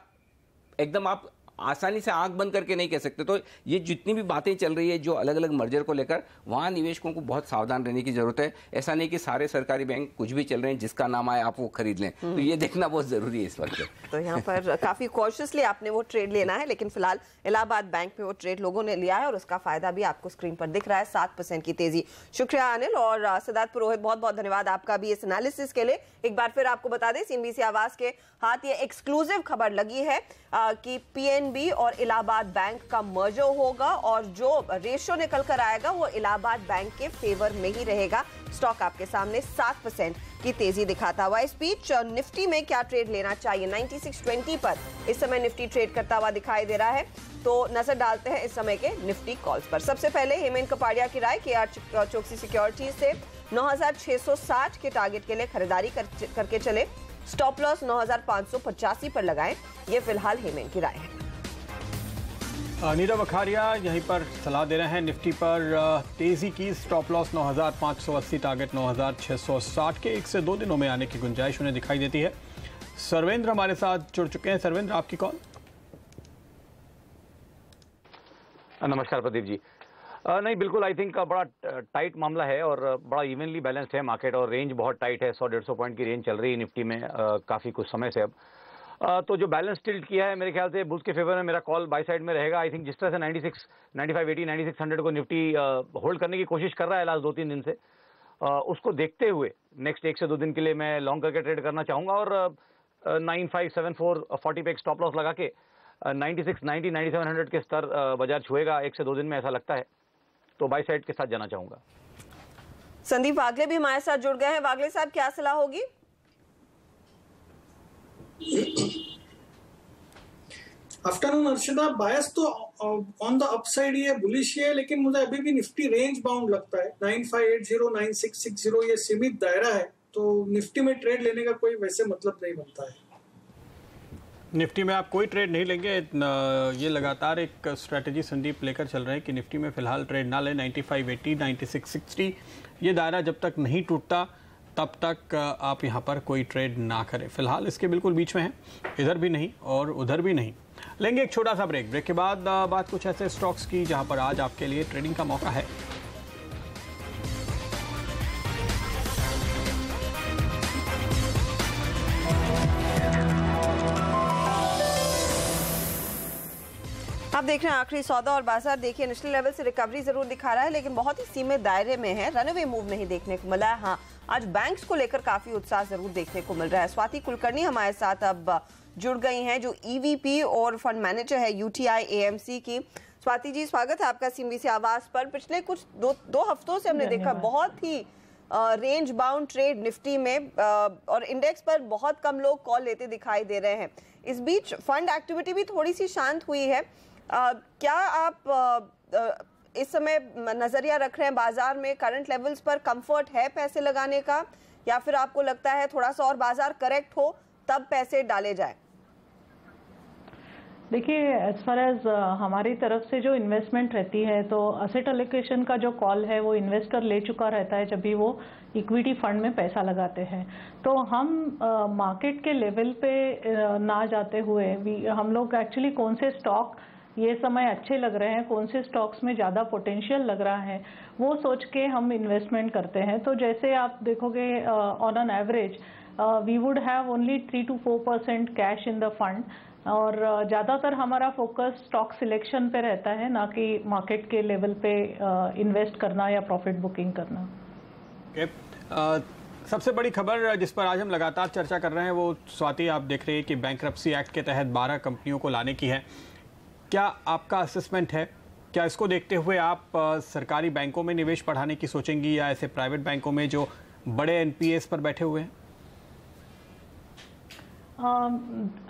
एकदम आप आसानी से आंख बंद करके नहीं कह सकते। तो ये जितनी भी बातें चल रही है जो अलग अलग मर्जर को लेकर, वहाँ निवेशकों को बहुत सावधान रहने की जरूरत है। ऐसा नहीं कि सारे सरकारी बैंक कुछ भी चल रहे हैं, जिसका नाम आए आप वो खरीद लें। तो ये देखना बहुत जरूरी है इस वक्त। तो यहाँ पर काफी कॉशियसली आपने वो ट्रेड लेना है, लेकिन फिलहाल इलाहाबाद बैंक में वो ट्रेड लोगों ने लिया है और उसका फायदा भी आपको स्क्रीन पर दिख रहा है, 7% की तेजी। शुक्रिया अनिल और सिद्धार्थ पुरोहित, बहुत बहुत धन्यवाद आपका भी इस एनालिसिस के लिए। एक बार फिर आपको बता दें, सीएनबीसी आवाज के हाथ ये एक्सक्लूसिव खबर लगी है कि पीएनबी और इलाहाबाद बैंक का मर्जर होगा और जो रेशियो निकल कर आएगा वो इलाहाबाद बैंक के फेवर में ही रहेगा। स्टॉक आपके सामने 7% की तेजी दिखाता हुआ। इस बीच निफ्टी में क्या ट्रेड लेना चाहिए, 9620 पर इस समय निफ्टी ट्रेड करता हुआ दिखाई दे रहा है। तो नजर डालते हैं इस समय के निफ्टी कॉल्स पर। सबसे पहले हेमंत कपाड़िया की राय, केआर चोकसी सिक्योरिटीज से 9660 के टारगेट के लिए खरीदारी करके चले, स्टॉप लॉस 9585 पर लगाएं। ये फिलहाल हेमंत की राय है। नीरव अखारिया यहीं पर सलाह दे रहे हैं निफ्टी पर तेजी की, स्टॉप लॉस 9580, टारगेट 9660 के 1 से 2 दिनों में आने की गुंजाइश उन्हें दिखाई देती है। सर्वेंद्र हमारे साथ जुड़ चुके हैं। सर्वेंद्र, आपकी कॉल। नमस्कार प्रदीप जी। नहीं, बिल्कुल आई थिंक बड़ा टाइट मामला है और बड़ा इवनली बैलेंस्ड है मार्केट और रेंज बहुत टाइट है। 100-150 पॉइंट की रेंज चल रही है निफ्टी में काफ़ी कुछ समय से। अब तो जो बैलेंस टिल्ट किया है मेरे ख्याल से बुल्स के फेवर में मेरा कॉल बाय साइड में रहेगा। आई थिंक जिस तरह से 96, 9580, 9600 को निफ्टी होल्ड करने की कोशिश कर रहा है लास्ट 2-3 दिन से, उसको देखते हुए नेक्स्ट 1 से 2 दिन के लिए मैं लॉन्ग करके ट्रेड करना चाहूँगा और 9574 40 पे एक स्टॉप लॉस लगा के 9690, 9700 के स्तर बाजार छुएगा 1 से 2 दिन में, ऐसा लगता है। तो बाय साइड के साथ जाना चाहूँगा। संदीप वागले भी हमारे साथ जुड़ गए हैं। वागले साहब, क्या सलाह होगी? आफ्टरनून अर्षदा, बायस तो ऑन द अपसाइड ये बुलिश है, लेकिन मुझे अभी भी निफ्टी रेंज बाउंड लगता है। 9580, 9660 ये सीमित दायरा है, तो निफ्टी में ट्रेड लेने का कोई वैसे मतलब नहीं बनता है। निफ्टी में आप कोई ट्रेड नहीं लेंगे, ये लगातार एक स्ट्रेटजी संदीप लेकर चल रहे हैं कि निफ्टी में फिलहाल ट्रेड ना लें। 9580, 9660 ये दायरा जब तक नहीं टूटता तब तक आप यहाँ पर कोई ट्रेड ना करें। फिलहाल इसके बिल्कुल बीच में है, इधर भी नहीं और उधर भी नहीं। लेंगे एक छोटा सा ब्रेक के बाद बात कुछ ऐसे स्टॉक्स की जहां पर आज आपके लिए ट्रेडिंग का मौका है। आप देख रहे हैं आखिरी सौदा और बाजार। देखिए, नेशनल लेवल से रिकवरी जरूर दिखा रहा है, लेकिन बहुत ही सीमित दायरे में है। रनअवे मूव नहीं देखने को मिला है। हाँ, आज बैंक्स को लेकर काफी उत्साह जरूर देखने को मिल रहा है। स्वाति कुलकर्णी हमारे साथ अब जुड़ गई हैं, जो ईवीपी और फंड मैनेजर है यूटीआई एएमसी की। स्वाति जी, स्वागत है आपका सीएनबीसी आवाज पर। पिछले कुछ दो हफ्तों से हमने देखा बहुत ही रेंज बाउंड ट्रेड निफ्टी में और इंडेक्स पर बहुत कम लोग कॉल लेते दिखाई दे रहे हैं। इस बीच फंड एक्टिविटी भी थोड़ी सी शांत हुई है। क्या आप इस समय नजरिया रख रहे हैं बाजार में करंट लेवल्स पर कंफर्ट है पैसे लगाने का, या फिर आपको लगता है थोड़ा सा और बाजार करेक्ट हो तब पैसे डाले जाए? देखिए, एज फार एज हमारी तरफ से जो इन्वेस्टमेंट रहती है, तो असेट एलोकेशन का जो कॉल है वो इन्वेस्टर ले चुका रहता है जब भी वो इक्विटी फंड में पैसा लगाते हैं। तो हम मार्केट के लेवल पे ना जाते हुए हम लोग एक्चुअली कौन से स्टॉक ये समय अच्छे लग रहे हैं, कौन से स्टॉक्स में ज़्यादा पोटेंशियल लग रहा है, वो सोच के हम इन्वेस्टमेंट करते हैं। तो जैसे आप देखोगे on an average we would have only 3 to 4% cash in the fund, और ज़्यादातर हमारा फोकस स्टॉक सिलेक्शन पे रहता है, ना कि मार्केट के लेवल पे इन्वेस्ट करना या प्रॉफिट बुकिंग करना। सबसे बड़ी खबर जिस पर आज हम लगातार चर्चा कर रहे हैं वो स्वाति, आप देख रहे हैं कि बैंक्रप्सी एक्ट के तहत 12 कंपनियों को लाने की है। क्या आपका असेसमेंट है, क्या इसको देखते हुए आप सरकारी बैंकों में निवेश बढ़ाने की सोचेंगी या ऐसे प्राइवेट बैंकों में जो बड़े एनपीएस पर बैठे हुए हैं?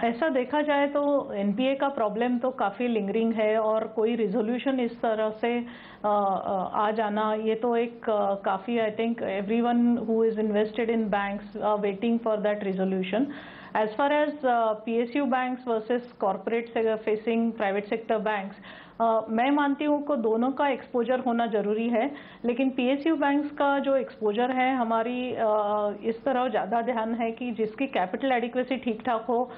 ऐसा देखा जाए तो एनपीए का प्रॉब्लम तो काफ़ी लिंगरिंग है और कोई रिजोल्यूशन इस तरह से आ जाना, ये तो एक काफ़ी, I think everyone who is invested in banks waiting for that resolution. As far as PSU banks versus corporate facing private sector banks, मैं मानती हूँ को दोनों का एक्सपोजर होना जरूरी है, लेकिन पीएसयू बैंक्स का जो एक्सपोजर है हमारी इस तरह ज़्यादा ध्यान है कि जिसकी कैपिटल एडिक्वेसी ठीक ठाक हो,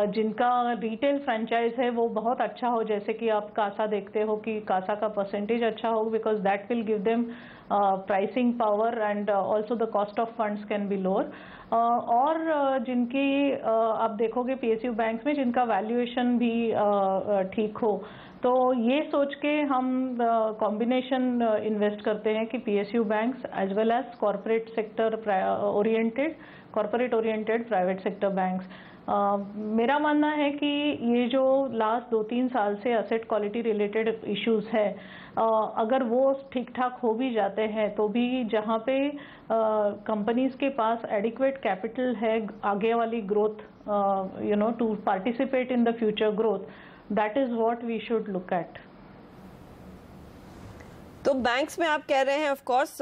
जिनका रिटेल फ्रेंचाइज है वो बहुत अच्छा हो, जैसे कि आप कासा देखते हो कि कासा का परसेंटेज अच्छा हो, because that will give them pricing power and also the cost of funds can be lower. और जिनकी आप देखोगे पीएसयू बैंक्स में जिनका वैल्यूएशन भी ठीक हो, तो ये सोच के हम कॉम्बिनेशन इन्वेस्ट करते हैं कि PSU banks as well as corporate sector oriented private sector banks. मेरा मानना है कि ये जो लास्ट 2-3 साल से एसेट क्वालिटी रिलेटेड इश्यूज है, अगर वो ठीक ठाक हो भी जाते हैं तो भी जहाँ पे कंपनीज के पास एडिक्वेट कैपिटल है आगे वाली growth, to participate in the future growth, that is what we should look at. तो बैंक्स में आप कह रहे हैं ऑफ कोर्स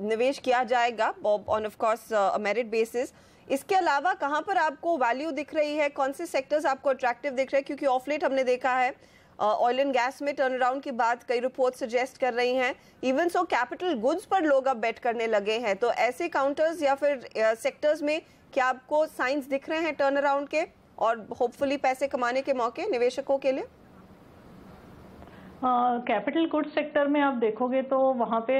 निवेश किया जाएगा on off course merit basis. इसके अलावा कहां पर आपको वैल्यू दिख रही है, कौन से सेक्टर्स आपको अट्रैक्टिव दिख रहे हैं? क्योंकि ऑफ लेट हमने देखा है ऑयल एंड गैस में टर्न अराउंड की बात कई रिपोर्ट सजेस्ट कर रही हैं, इवन सो कैपिटल गुड्स पर लोग अब बेट करने लगे हैं। तो ऐसे काउंटर्स या फिर सेक्टर्स में क्या आपको साइंस दिख रहे हैं टर्न अराउंड के और होपफुली पैसे कमाने के मौके निवेशकों के लिए? कैपिटल गुड्स सेक्टर में आप देखोगे तो वहाँ पे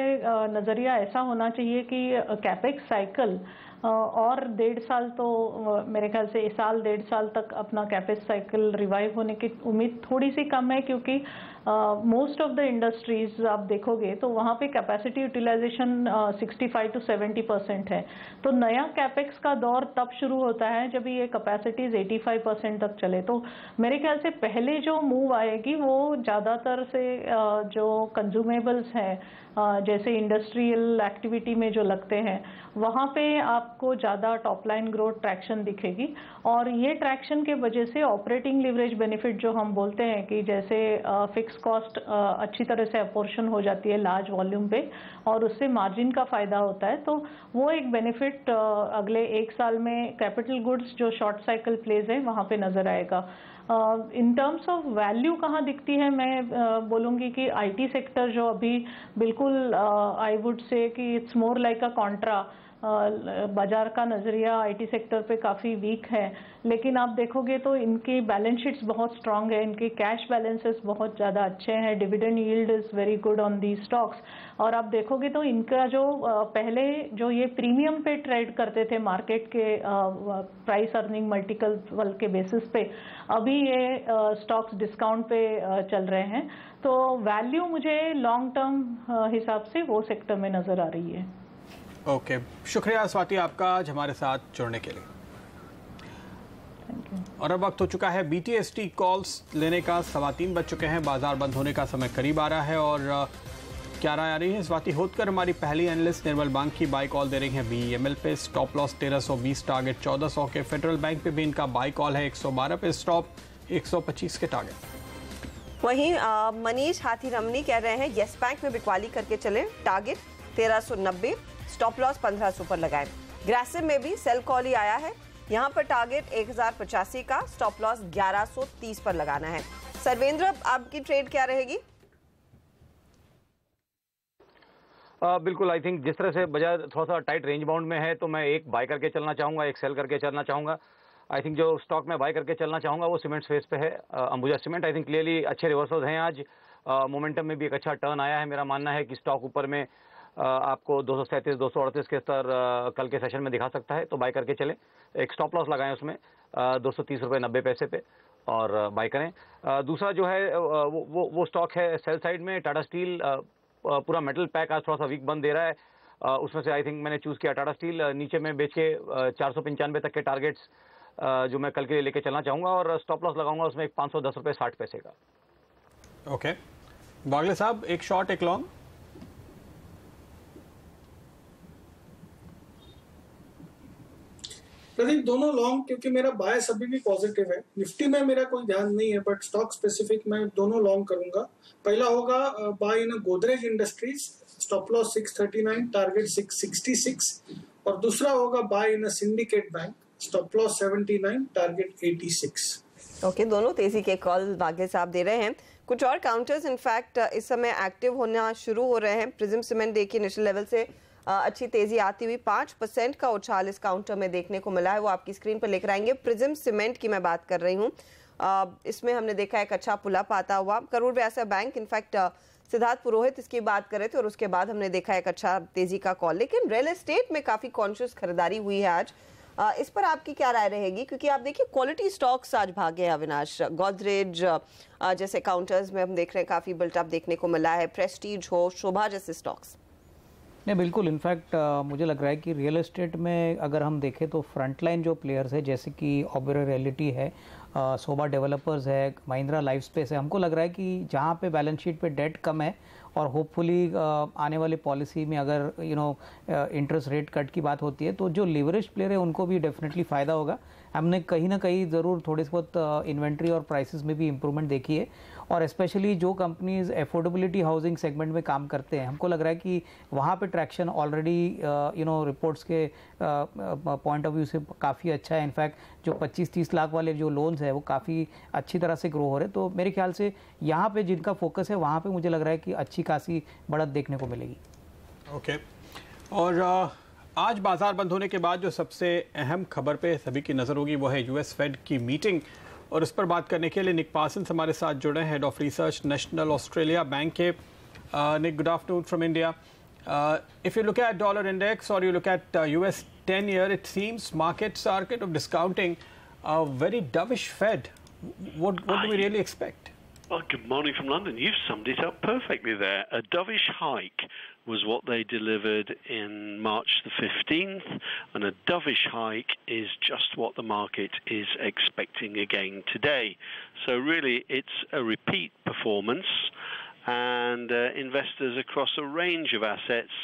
नज़रिया ऐसा होना चाहिए कि कैपेक्स साइकिल और 1.5 साल, तो मेरे ख्याल से 1-1.5 साल तक अपना कैपेक्स साइकिल रिवाइव होने की उम्मीद थोड़ी सी कम है, क्योंकि मोस्ट ऑफ द इंडस्ट्रीज आप देखोगे तो वहाँ पे कैपेसिटी यूटिलाइजेशन 65 to 70% है। तो नया कैपेक्स का दौर तब शुरू होता है जब ये कैपेसिटीज 85% तक चले। तो मेरे ख्याल से पहले जो मूव आएगी वो ज़्यादातर से जो कंज्यूमेबल्स हैं, जैसे इंडस्ट्रियल एक्टिविटी में जो लगते हैं, वहाँ पे आपको ज़्यादा टॉप लाइन ग्रोथ ट्रैक्शन दिखेगी। और ये ट्रैक्शन के वजह से ऑपरेटिंग लिवरेज बेनिफिट जो हम बोलते हैं कि जैसे फिक्स कॉस्ट अच्छी तरह से अपोर्शन हो जाती है लार्ज वॉल्यूम पे और उससे मार्जिन का फायदा होता है, तो वो एक बेनिफिट अगले 1 साल में कैपिटल गुड्स जो शॉर्ट साइकिल प्लेज है वहाँ पे नजर आएगा। इन टर्म्स ऑफ वैल्यू कहाँ दिखती है, मैं बोलूँगी कि आईटी सेक्टर जो अभी बिल्कुल आई वुड से कि it's more like a Contra, बाजार का नज़रिया आईटी सेक्टर पे काफ़ी वीक है, लेकिन आप देखोगे तो इनकी बैलेंस शीट्स बहुत स्ट्रांग है, इनके कैश बैलेंसेस बहुत ज़्यादा अच्छे हैं, dividend yield is very good on the stocks. और आप देखोगे तो इनका जो पहले जो ये प्रीमियम पे ट्रेड करते थे मार्केट के प्राइस अर्निंग मल्टीपल के बेसिस पे, अभी ये स्टॉक्स डिस्काउंट पे चल रहे हैं। तो वैल्यू मुझे लॉन्ग टर्म हिसाब से वो सेक्टर में नज़र आ रही है। ओके, शुक्रिया स्वाति आपका आज हमारे साथ जुड़ने के लिए। और अब वक्त हो चुका है BTST कॉल्स लेने का, 3:15 बज चुके हैं, बाजार बंद होने का समय करीब आ रहा है और क्या राय आ रही है? स्वाति होतकर हमारी पहली एनालिस्ट निर्मल बैंक की बाई कॉल दे रही है BEML पे, स्टॉप लॉस 1320, टारगेट 1400 के। फेडरल बैंक पे भी इनका बाई कॉल है 112 पे स्टॉप, 125 के टारगेट। वहीं मनीष हाथीरमनी कह रहे हैं येस बैंक में बिकवाली करके चले, टारगेट 1390, स्टॉप लॉस 1500 पर लगाएं। ग्रासिम में भी सेल कॉल ही आया है, यहां पर टारगेट 1085 का, स्टॉप लॉस 1130 पर लगाना है। सर्वेंद्र, आपकी ट्रेड क्या रहेगी? बिल्कुल, आई थिंक जिस तरह से बाजार थोड़ा सा टाइट रेंज बाउंड में है तो मैं एक बाय करके चलना चाहूंगा, एक सेल करके चलना चाहूंगा। आई थिंक जो स्टॉक में बाय करके चलना चाहूंगा वो सीमेंट स्पेस पे है, Ambuja cement. I think clearly अच्छे रिवर्सल्स हैं आज, मोमेंटम में भी एक अच्छा टर्न आया है। मेरा मानना है कि स्टॉक ऊपर में आपको 237, 238 के स्तर कल के सेशन में दिखा सकता है, तो बाय करके चलें। एक स्टॉप लॉस लगाएं उसमें 230 रुपये 90 पैसे पे और बाय करें। दूसरा जो है वो स्टॉक है सेल साइड में टाटा स्टील। पूरा मेटल पैक आज थोड़ा सा वीक बंद दे रहा है, उसमें से आई थिंक मैंने चूज़ किया टाटा स्टील। नीचे में बेच के 495 तक के टारगेट्स जो मैं कल के लिए लेके चलना चाहूँगा और स्टॉप लॉस लगाऊंगा उसमें 510 रुपये 60 पैसे का। ओके, बागले साहब, एक शॉर्ट एक लॉन्ग? प्रदीप, दोनों लॉन्ग, क्योंकि मेरा बायस अभी भी पॉजिटिव है। निफ्टी में मेरा कोई ध्यान नहीं है, बट स्टॉक स्पेसिफिक मैं दोनों लॉन्ग करूंगा। पहला होगा buy in Godrej industries, stop loss 639, target 666, और दूसरा होगा buy in syndicate bank, stop loss 79, target 86। Okay, दोनों तेजी के कॉल बागले साहब दे रहे हैं। कुछ और काउंटर्स इनफैक्ट इस समय एक्टिव होना शुरू हो रहे हैं। प्रिज्म सीमेंट देखिए इनिशियल लेवल से अच्छी तेजी आती हुई 5% का उछाल इस काउंटर में देखने को मिला है, वो आपकी स्क्रीन पर लेकर आएंगे। प्रिज्म सीमेंट की मैं बात कर रही हूँ, इसमें हमने देखा एक अच्छा पुलअप आता हुआ। करूर व्यास्य बैंक इनफैक्ट सिद्धार्थ पुरोहित इसकी बात कर रहे थे और उसके बाद हमने देखा एक अच्छा तेजी का कॉल। लेकिन रियल एस्टेट में काफी कॉन्शियस खरीदारी हुई है आज, इस पर आपकी क्या राय रहेगी? क्योंकि आप देखिए क्वालिटी स्टॉक्स आज भागे हैं अविनाश। गोदरेज जैसे काउंटर्स में हम देख रहे हैं काफी बिल्टअप देखने को मिला है, प्रेस्टीज हो, शोभा जैसे स्टॉक्स। नहीं बिल्कुल, इनफैक्ट मुझे लग रहा है कि रियल एस्टेट में अगर हम देखें तो फ्रंटलाइन जो प्लेयर्स है जैसे कि ओबेरॉय रियल्टी है, शोभा डेवलपर्स है, महिंद्रा लाइफ स्पेस है, हमको लग रहा है कि जहाँ पे बैलेंस शीट पे डेट कम है और होपफुली आने वाली पॉलिसी में अगर इंटरेस्ट रेट कट की बात होती है तो जो लिवरेज प्लेयर है उनको भी डेफिनेटली फ़ायदा होगा। हमने कहीं ना कहीं ज़रूर थोड़ी बहुत इन्वेंट्री और प्राइसेस में भी इम्प्रूवमेंट देखी है, और स्पेशली जो कंपनीज एफोर्डेबिलिटी हाउसिंग सेगमेंट में काम करते हैं हमको लग रहा है कि वहाँ पे ट्रैक्शन ऑलरेडी रिपोर्ट्स के पॉइंट ऑफ व्यू से काफ़ी अच्छा है। इनफैक्ट जो 25-30 लाख वाले जो लोन्स है वो काफ़ी अच्छी तरह से ग्रो हो रहे हैं, तो मेरे ख्याल से यहाँ पे जिनका फोकस है वहाँ पे मुझे लग रहा है कि अच्छी खासी बढ़त देखने को मिलेगी। ओके, और आज बाजार बंद होने के बाद जो सबसे अहम खबर पे सभी की नज़र होगी वो है यूएस फेड की मीटिंग, और इस पर बात करने के लिए निक पार्सन्स हमारे साथ जुड़े हैं, head of research national Australia bank के। Nick, good afternoon from India. If you look at dollar index or you look at US 10-year, it seems markets are kind of discounting a very dovish Fed. What do we really expect? Well, good morning from London. You've summed it up perfectly there. A dovish hike was what they delivered in March the 15th, and a dovish hike is just what the market is expecting again today. So really, it's a repeat performance. And investors across a range of assets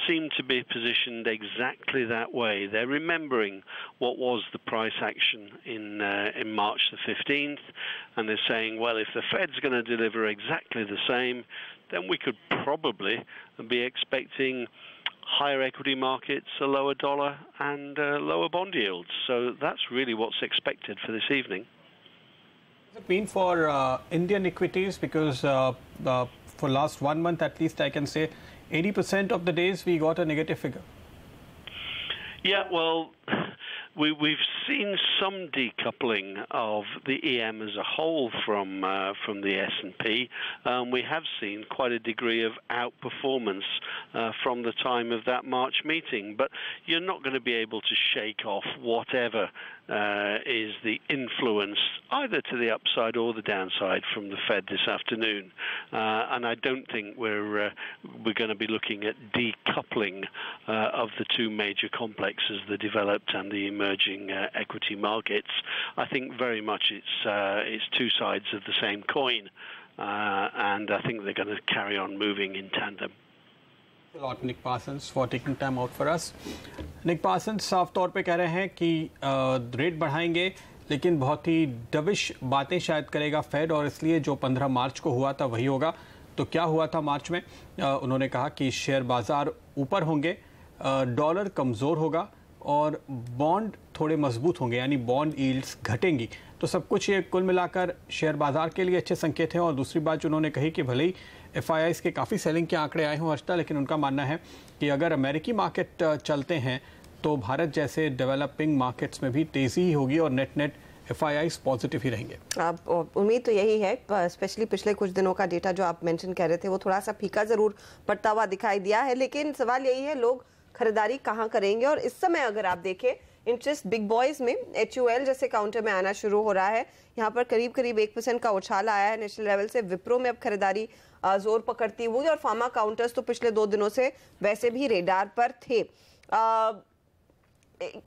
seem to be positioned exactly that way. They're remembering what was the price action in March the 15th, and they're saying, well, if the Fed's going to deliver exactly the same, then we could probably be expecting higher equity markets, a lower dollar, and lower bond yields. So that's really what's expected for this evening. What does it mean for Indian equities? Because for last 1 month at least, I can say 80% of the days we got a negative figure. Yeah, well, we've seen some decoupling of the EM as a whole from the S&P. We have seen quite a degree of outperformance from the time of that March meeting, but you're not going to be able to shake off whatever is the influence either to the upside or the downside from the Fed this afternoon, and I don't think we're going to be looking at decoupling of the two major complexes, the developed and the emerging equity markets. I think very much it's two sides of the same coin, and I think they're going to carry on moving in tandem. A lot, Nick Parsons, for taking time out for us. Nick Parsons साफ तौर पे कह रहे हैं कि rate बढ़ाएंगे, लेकिन बहुत ही डविश बातें शायद करेगा फेड, और इसलिए जो 15 मार्च को हुआ था वही होगा। तो क्या हुआ था मार्च में? उन्होंने कहा कि शेयर बाजार ऊपर होंगे, डॉलर कमज़ोर होगा और बॉन्ड थोड़े मजबूत होंगे, यानी बॉन्ड यील्ड्स घटेंगी। तो सब कुछ ये कुल मिलाकर शेयर बाजार के लिए अच्छे संकेत हैं। और दूसरी बात जो उन्होंने कही कि भले ही FIIs के काफ़ी सेलिंग के आंकड़े आए हों अर्चना, लेकिन उनका मानना है कि अगर अमेरिकी मार्केट चलते हैं तो भारत जैसे डेवलपिंग मार्केट्स में भी तेज़ी ही होगी और नेट FIIs पॉजिटिव ही रहेंगे। अब उम्मीद तो यही है, स्पेशली पिछले कुछ दिनों का डेटा जो आप मेंशन कर रहे थे वो थोड़ा सा फीका ज़रूर पड़ता हुआ दिखाई दिया है, लेकिन सवाल यही है लोग खरीदारी कहाँ करेंगे। और इस समय अगर आप देखें इंटरेस्ट बिग बॉयज में HUL जैसे काउंटर में आना शुरू हो रहा है, यहाँ पर करीब 1% का उछाल आया है नेशनल लेवल से। विप्रो में अब खरीदारी जोर पकड़ती हुई, और फार्मा काउंटर्स तो पिछले 2 दिनों से वैसे भी रेडार पर थे।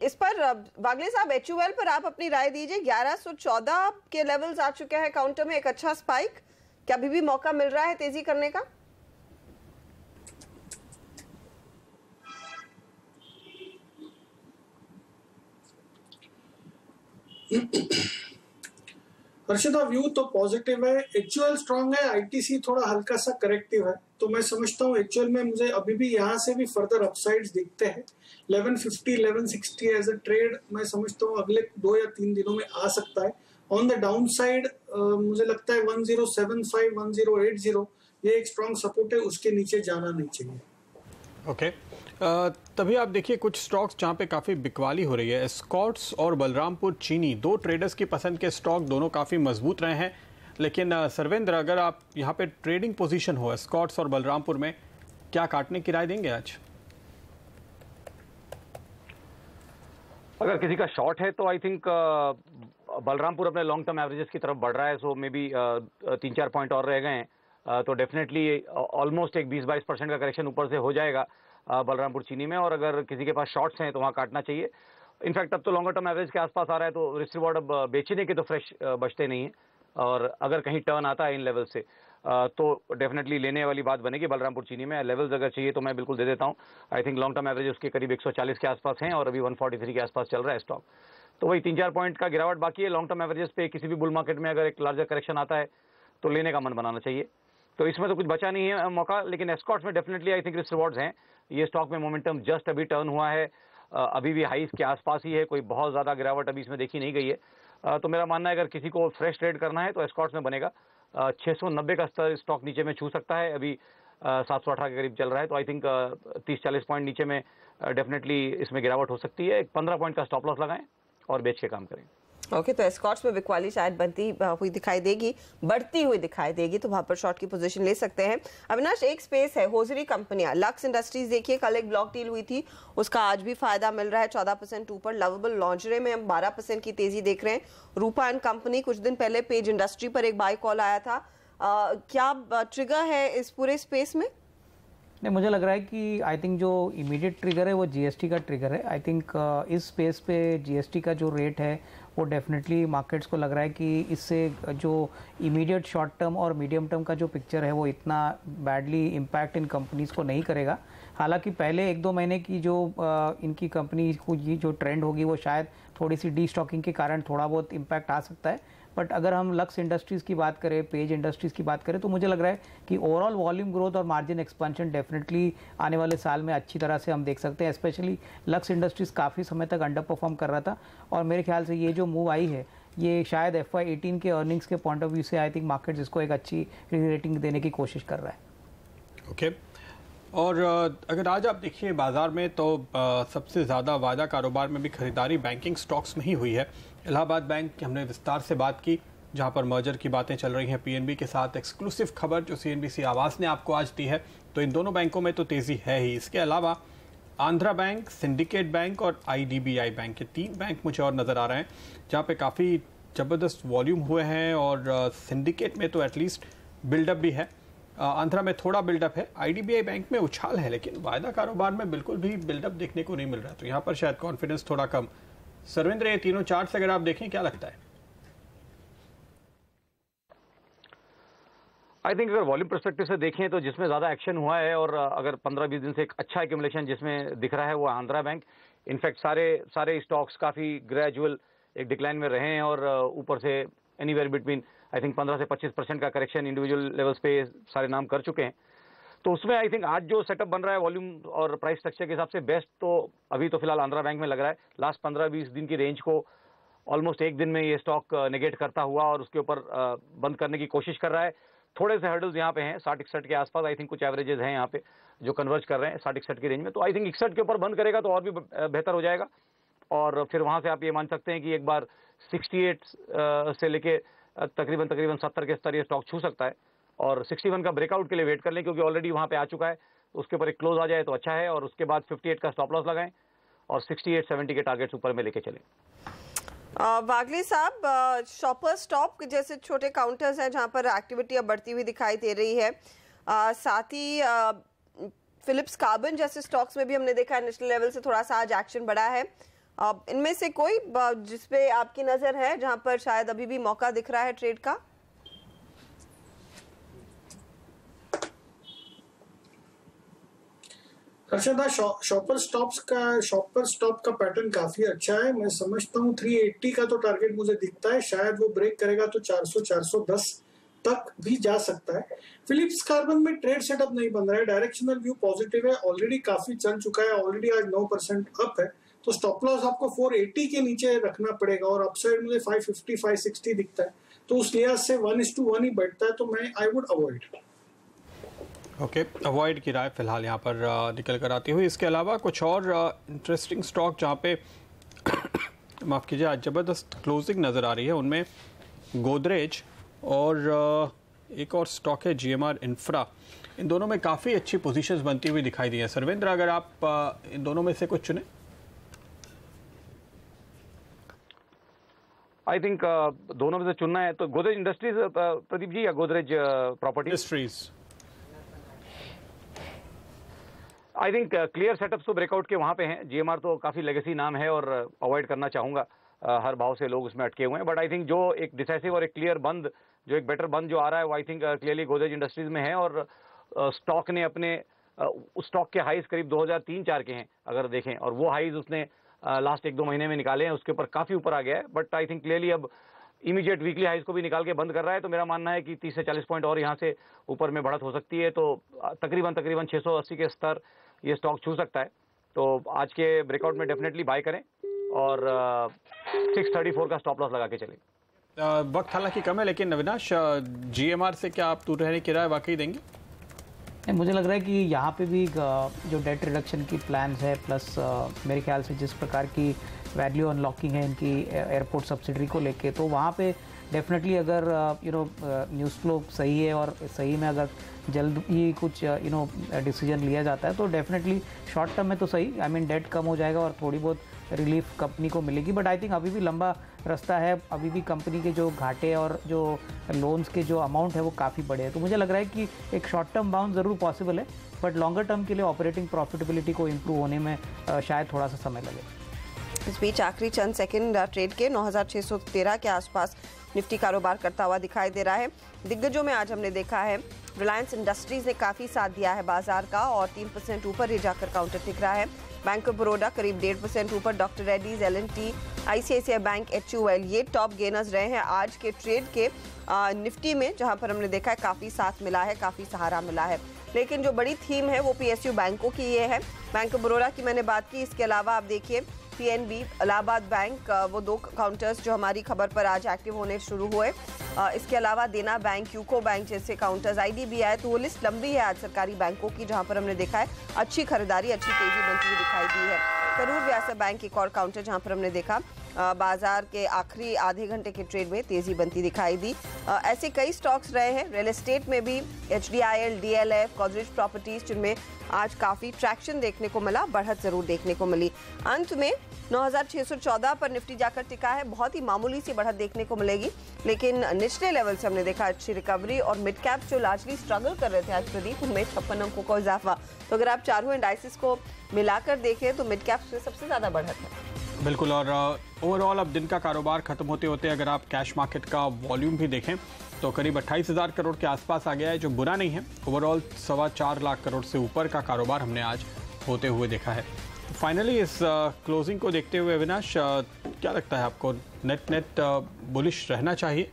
इस पर वागले साहब HUL पर आप अपनी राय दीजिए। 1114 के लेवल्स आ चुके हैं काउंटर में, एक अच्छा स्पाइक, क्या अभी भी मौका मिल रहा है तेजी करने का? हर्षिता, व्यू तो पॉजिटिव है, HUL स्ट्रांग है, ITC थोड़ा हल्का सा करेक्टिव है, तो मैं समझता हूँ HUL में मुझे अभी भी यहाँ से भी फर्दर अपसाइड्स दिखते हैं। 1150 1160 एज अ ट्रेड मैं समझता हूँ अगले 2 या 3 दिनों में आ सकता है। ऑन द डाउन साइड मुझे लगता है 1075 1080 ये एक स्ट्रॉन्ग सपोर्ट है, उसके नीचे जाना नहीं चाहिए। ओके तभी आप देखिए कुछ स्टॉक्स जहां पे काफी बिकवाली हो रही है। एस्कॉर्ट्स और बलरामपुर चीनी, दो ट्रेडर्स की पसंद के स्टॉक, दोनों काफी मजबूत रहे हैं। लेकिन सर्वेंद्र, अगर आप यहाँ पे ट्रेडिंग पोजीशन हो एस्कॉर्ट्स और बलरामपुर में, क्या काटने की राय देंगे आज? अगर किसी का शॉर्ट है तो आई थिंक बलरामपुर अपने लॉन्ग टर्म एवरेजेस की तरफ बढ़ रहा है, सो मे बी 3-4 पॉइंट और रह गए हैं, तो डेफिनेटली ऑलमोस्ट एक 20-22% का करेक्शन ऊपर से हो जाएगा बलरामपुर चीनी में। और अगर किसी के पास शॉर्ट्स हैं तो वहाँ काटना चाहिए। इनफैक्ट अब तो लॉन्गर टर्म एवरेज के आसपास आ रहा है, तो रिस्क रिवॉर्ड अब बेचने के तो फ्रेश बचते नहीं है। और अगर कहीं टर्न आता है इन लेवल से तो डेफिनेटली लेने वाली बात बनेगी बलरामपुर चीनी में। लेवल्स अगर चाहिए तो मैं बिल्कुल दे देता हूँ। I think long term average उसके करीब 140 के आसपास हैं और अभी 143 के आसपास चल रहा है स्टॉक, तो वही 3-4 पॉइंट का गिरावट बाकी है। लॉन्ग टर्म एवरेजेस पे किसी भी बुल मार्केट में अगर एक लार्जर करेक्शन आता है तो लेने का मन बनाना चाहिए। तो इसमें तो कुछ बचा नहीं है मौका, लेकिन एस्कॉर्ट्स में definitely I think risk rewards हैं। ये स्टॉक में मोमेंटम जस्ट अभी टर्न हुआ है, अभी भी हाईस के आसपास ही है, कोई बहुत ज़्यादा गिरावट अभी इसमें देखी नहीं गई है। तो मेरा मानना है अगर किसी को फ्रेश ट्रेड करना है तो एस्कॉर्ट्स में बनेगा। 690 का स्तर स्टॉक नीचे में छू सकता है, अभी 718 के करीब चल रहा है, तो आई थिंक 30-40 पॉइंट नीचे में डेफिनेटली इसमें गिरावट हो सकती है। 15 पॉइंट का स्टॉप लॉस लगाएं और बेच के काम करें। ओके तो एस्कॉर्ट्स में बिकवाली शायद बढ़ती हुई दिखाई देगी, तो वहां पर शॉर्ट की पोजीशन ले सकते हैं। अविनाश, एक स्पेस है होजरी कंपनियां, लक्स इंडस्ट्रीज देखिए कल एक ब्लॉक डील हुई थी, उसका आज भी फायदा मिल रहा है 14% ऊपर। लवेबल लॉन्जरे में हम 12% की तेजी देख रहे हैं। रूपा एंड कंपनी, कुछ दिन पहले पेज इंडस्ट्री पर एक बाय कॉल आया था, क्या ट्रिगर है इस पूरे स्पेस में? नहीं, मुझे लग रहा है कि आई थिंक जो इमीडिएट ट्रिगर है वो जीएसटी का ट्रिगर है। आई थिंक इस स्पेस पे जीएसटी का जो रेट है वो डेफिनेटली मार्केट्स को लग रहा है कि इससे जो इमीडिएट शॉर्ट टर्म और मीडियम टर्म का जो पिक्चर है वो इतना बैडली इम्पैक्ट इन कंपनीज़ को नहीं करेगा। हालांकि पहले 1-2 महीने की जो इनकी कंपनी को ये जो ट्रेंड होगी वो शायद थोड़ी सी डी स्टॉकिंग के कारण थोड़ा बहुत इम्पैक्ट आ सकता है। बट अगर हम लक्स इंडस्ट्रीज़ की बात करें, पेज इंडस्ट्रीज़ की बात करें, तो मुझे लग रहा है कि ओवरऑल वॉल्यूम ग्रोथ और मार्जिन एक्सपेंशन डेफिनेटली आने वाले साल में अच्छी तरह से हम देख सकते हैं। स्पेशली लक्स इंडस्ट्रीज़ काफ़ी समय तक अंडर परफॉर्म कर रहा था और मेरे ख्याल से ये जो मूव आई है ये शायद FY18 के अर्निंग्स के पॉइंट ऑफ व्यू से आई थिंक मार्केट इसको एक अच्छी रेटिंग देने की कोशिश कर रहा है। ओके और अगर आज आप देखिए बाजार में तो सबसे ज़्यादा वायदा कारोबार में भी खरीदारी बैंकिंग स्टॉक्स में ही हुई है। इलाहाबाद बैंक की हमने विस्तार से बात की, जहां पर मर्जर की बातें चल रही हैं पीएनबी के साथ। एक्सक्लूसिव खबर जो CNBC आवाज़ ने आपको आज दी है, तो इन दोनों बैंकों में तो तेज़ी है ही। इसके अलावा आंध्रा बैंक, सिंडिकेट बैंक और IDBI बैंक, ये 3 बैंक मुझे और नज़र आ रहे हैं जहाँ पे काफ़ी ज़बरदस्त वॉल्यूम हुए हैं। और सिंडिकेट में तो एटलीस्ट बिल्डअप भी है, आंध्रा में थोड़ा बिल्डअप है, IDBI बैंक में उछाल है, लेकिन वायदा कारोबार में बिल्कुल भी बिल्डअप देखने को नहीं मिल रहा, तो यहाँ पर शायद कॉन्फिडेंस थोड़ा कम। सर्वेंद्र, ये तीनों चार्ट से अगर आप देखें, क्या लगता है? आई थिंक अगर वॉल्यूम पर्सपेक्टिव से देखें तो जिसमें ज़्यादा एक्शन हुआ है और अगर 15-20 दिन से एक अच्छा एक्यूमुलेशन जिसमें दिख रहा है वो आंध्रा बैंक। इनफैक्ट सारे स्टॉक्स काफ़ी ग्रेजुअल एक डिक्लाइन में रहे हैं और ऊपर से एनीवेयर बिटवीन आई थिंक 15 से 25% का करेक्शन इंडिविजुअल लेवल्स पे सारे नाम कर चुके हैं। तो उसमें आई थिंक आज जो सेटअप बन रहा है वॉल्यूम और प्राइस स्ट्रक्चर के हिसाब से बेस्ट तो अभी तो फिलहाल आंध्रा बैंक में लग रहा है। लास्ट 15-20 दिन की रेंज को ऑलमोस्ट एक दिन में ये स्टॉक नेगेट करता हुआ और उसके ऊपर बंद करने की कोशिश कर रहा है। थोड़े से हर्डल्स यहाँ पे हैं 60-61 के आसपास, आई थिंक कुछ एवरेजेस हैं यहाँ पे जो कन्वर्ज कर रहे हैं 60-61 की रेंज में। तो आई थिंक 61 के ऊपर बंद करेगा तो और भी बेहतर हो जाएगा और फिर वहाँ से आप ये मान सकते हैं कि एक बार 68 से लेके तकरीबन 70 के स्तर ये स्टॉक छू सकता है और 61 का ब्रेकआउट के लिए वेट कर लें क्योंकि ऑलरेडी वहाँ पे आ चुका है, तो उसके ऊपर एक क्लोज आ जाए तो अच्छा है और उसके बाद 58 का स्टॉप लॉस लगाएं और 68-70 के टारगेट्स ऊपर में लेके चलें। वागले साहब, शॉपर स्टॉप जैसे छोटे काउंटर्स हैं जहां पर एक्टिविटी अब बढ़ती हुई दिखाई दे रही है, साथ ही फिलिप्स कार्बन जैसे स्टॉक्स में भी हमने देखा है नेशनल लेवल से थोड़ा सा आज एक्शन बढ़ा है। इनमें से कोई जिसपे आपकी नजर है जहां पर शायद अभी भी मौका दिख रहा है ट्रेड का? अर्षदा, शॉपर स्टॉप का पैटर्न काफी अच्छा है। मैं समझता हूँ 380 का तो टारगेट मुझे दिखता है, शायद वो ब्रेक करेगा तो 400-410 तक भी जा सकता है। फिलिप्स कार्बन में ट्रेड सेटअप नहीं बन रहा है, डायरेक्शनल व्यू पॉजिटिव है, ऑलरेडी काफी चल चुका है, ऑलरेडी आज 9% अप है, तो स्टॉप लॉस आपको 480 के नीचे रखना पड़ेगा और अपसाइड मुझे 550 560 दिखता है, तो उस लिहाज से 1:1 ही बैठता है, तो मैं I would avoid. Okay, avoid की राय फिलहाल यहाँ पर निकल कर आती हुई। इसके अलावा कुछ और इंटरेस्टिंग स्टॉक जहाँ पे माफ़ कीजिए आज ज़बरदस्त क्लोजिंग नज़र आ रही है, उनमें गोदरेज और एक और स्टॉक है GMR इंफ्रा, इन दोनों में काफ़ी अच्छी पोजीशंस बनती हुई दिखाई दी है। सर्वेंद्र, अगर आप इन दोनों में से कुछ चुने। आई थिंक दोनों में से चुनना है तो गोदरेज इंडस्ट्रीज प्रदीप जी या Godrej property industries. I think clear setups तो ब्रेकआउट के वहां पे हैं। GMR तो काफी लेगेसी नाम है और अवॉइड करना चाहूंगा, हर भाव से लोग उसमें अटके हुए हैं, बट आई थिंक जो एक डिसाइसिव और एक क्लियर बंद, जो एक बेटर बंद जो आ रहा है वो I think clearly Godrej industries में है। और स्टॉक ने अपने उस स्टॉक के हाईज करीब 2003-4 के हैं अगर देखें, और वो हाईज उसने लास्ट 1-2 महीने में निकाले हैं, उसके ऊपर काफी ऊपर आ गया है, बट आई थिंक क्लियरली अब इमीडिएट वीकली हाईज को भी निकाल के बंद कर रहा है। तो मेरा मानना है कि 30 से 40 पॉइंट और यहाँ से ऊपर में बढ़त हो सकती है, तो तकरीबन 680 के स्तर ये स्टॉक छू सकता है। तो आज के ब्रेकआउट में डेफिनेटली बाय करें और 634 का स्टॉप लॉस लगा के चलें। वक्त हालांकि कम है, लेकिन अविनाश, GMR से क्या आप दूर रहने की राय वाकई देंगे? मुझे लग रहा है कि यहाँ पे भी जो डेट रिडक्शन की प्लान्स है, प्लस मेरे ख्याल से जिस प्रकार की वैल्यू अनलॉकिंग है इनकी एयरपोर्ट सब्सिडरी को लेके, तो वहाँ पे डेफिनेटली अगर न्यूज़ फ्लो सही है और सही में अगर जल्द ही कुछ डिसीजन लिया जाता है तो डेफिनेटली शॉर्ट टर्म में तो सही, आई मीन डेट कम हो जाएगा और थोड़ी बहुत रिलीफ कंपनी को मिलेगी, बट आई थिंक अभी भी लंबा रास्ता है, अभी भी कंपनी के जो घाटे और जो लोन्स के जो अमाउंट है वो काफ़ी बड़े हैं। तो मुझे लग रहा है कि एक शॉर्ट टर्म बाउंस ज़रूर पॉसिबल है, बट लॉन्गर टर्म के लिए ऑपरेटिंग प्रॉफिटेबिलिटी को इम्प्रूव होने में शायद थोड़ा सा समय लगे। इस बीच आखिरी चंद सेकंड ट्रेड के 9613 के आसपास निफ्टी कारोबार करता हुआ दिखाई दे रहा है। दिग्गजों में आज हमने देखा है रिलायंस इंडस्ट्रीज ने काफ़ी साथ दिया है बाजार का और 3% ऊपर ही जाकर काउंटर टिक रहा है। बैंक ऑफ बड़ौदा करीब 1.5% ऊपर, doctor Reddy's, L&T, ICICI bank, HUL ये टॉप गेनर्स रहे हैं आज के ट्रेड के निफ्टी में, जहां पर हमने देखा है काफ़ी साथ मिला है, काफ़ी सहारा मिला है। लेकिन जो बड़ी थीम है वो PSU बैंकों की ये है। बैंक ऑफ बड़ौदा की मैंने बात की, इसके अलावा आप देखिए PNB, इलाहाबाद बैंक, वो 2 काउंटर्स जो हमारी खबर पर आज एक्टिव होने शुरू हुए। इसके अलावा देना बैंक, यूको बैंक जैसे काउंटर्स, IDBI, तो वो लिस्ट लंबी है आज सरकारी बैंकों की, जहां पर हमने देखा है अच्छी खरीदारी, अच्छी तेजी बनती हुई दिखाई दी है। करूर व्यासा बैंक एक और काउंटर जहां पर हमने देखा बाजार के आखिरी आधे घंटे के ट्रेड में तेजी बनती दिखाई दी। ऐसे कई स्टॉक्स रहे हैं रियल एस्टेट में भी, HDIL, DLF, गोदरेज प्रॉपर्टीज, जिनमें आज काफ़ी ट्रैक्शन देखने को मिला, बढ़त जरूर देखने को मिली। अंत में 9614 पर निफ्टी जाकर टिका है, बहुत ही मामूली सी बढ़त देखने को मिलेगी, लेकिन निचले लेवल से हमने देखा अच्छी रिकवरी और मिड कैप जो लार्जली स्ट्रगल कर रहे थे आज प्रदीप, उनमें 56 अंकों का इजाफा। तो अगर आप चारों इंडाइसिस को मिलाकर देखें तो मिड कैप से सबसे ज़्यादा बढ़त है। बिल्कुल, और ओवरऑल अब दिन का कारोबार खत्म होते होते अगर आप कैश मार्केट का वॉल्यूम भी देखें तो करीब 28,000 करोड़ के आसपास आ गया है, जो बुरा नहीं है। ओवरऑल 4.25 लाख करोड़ से ऊपर का कारोबार हमने आज होते हुए देखा है। फाइनली इस क्लोजिंग को देखते हुए अविनाश, क्या लगता है आपको, नेट बुलिश रहना चाहिए?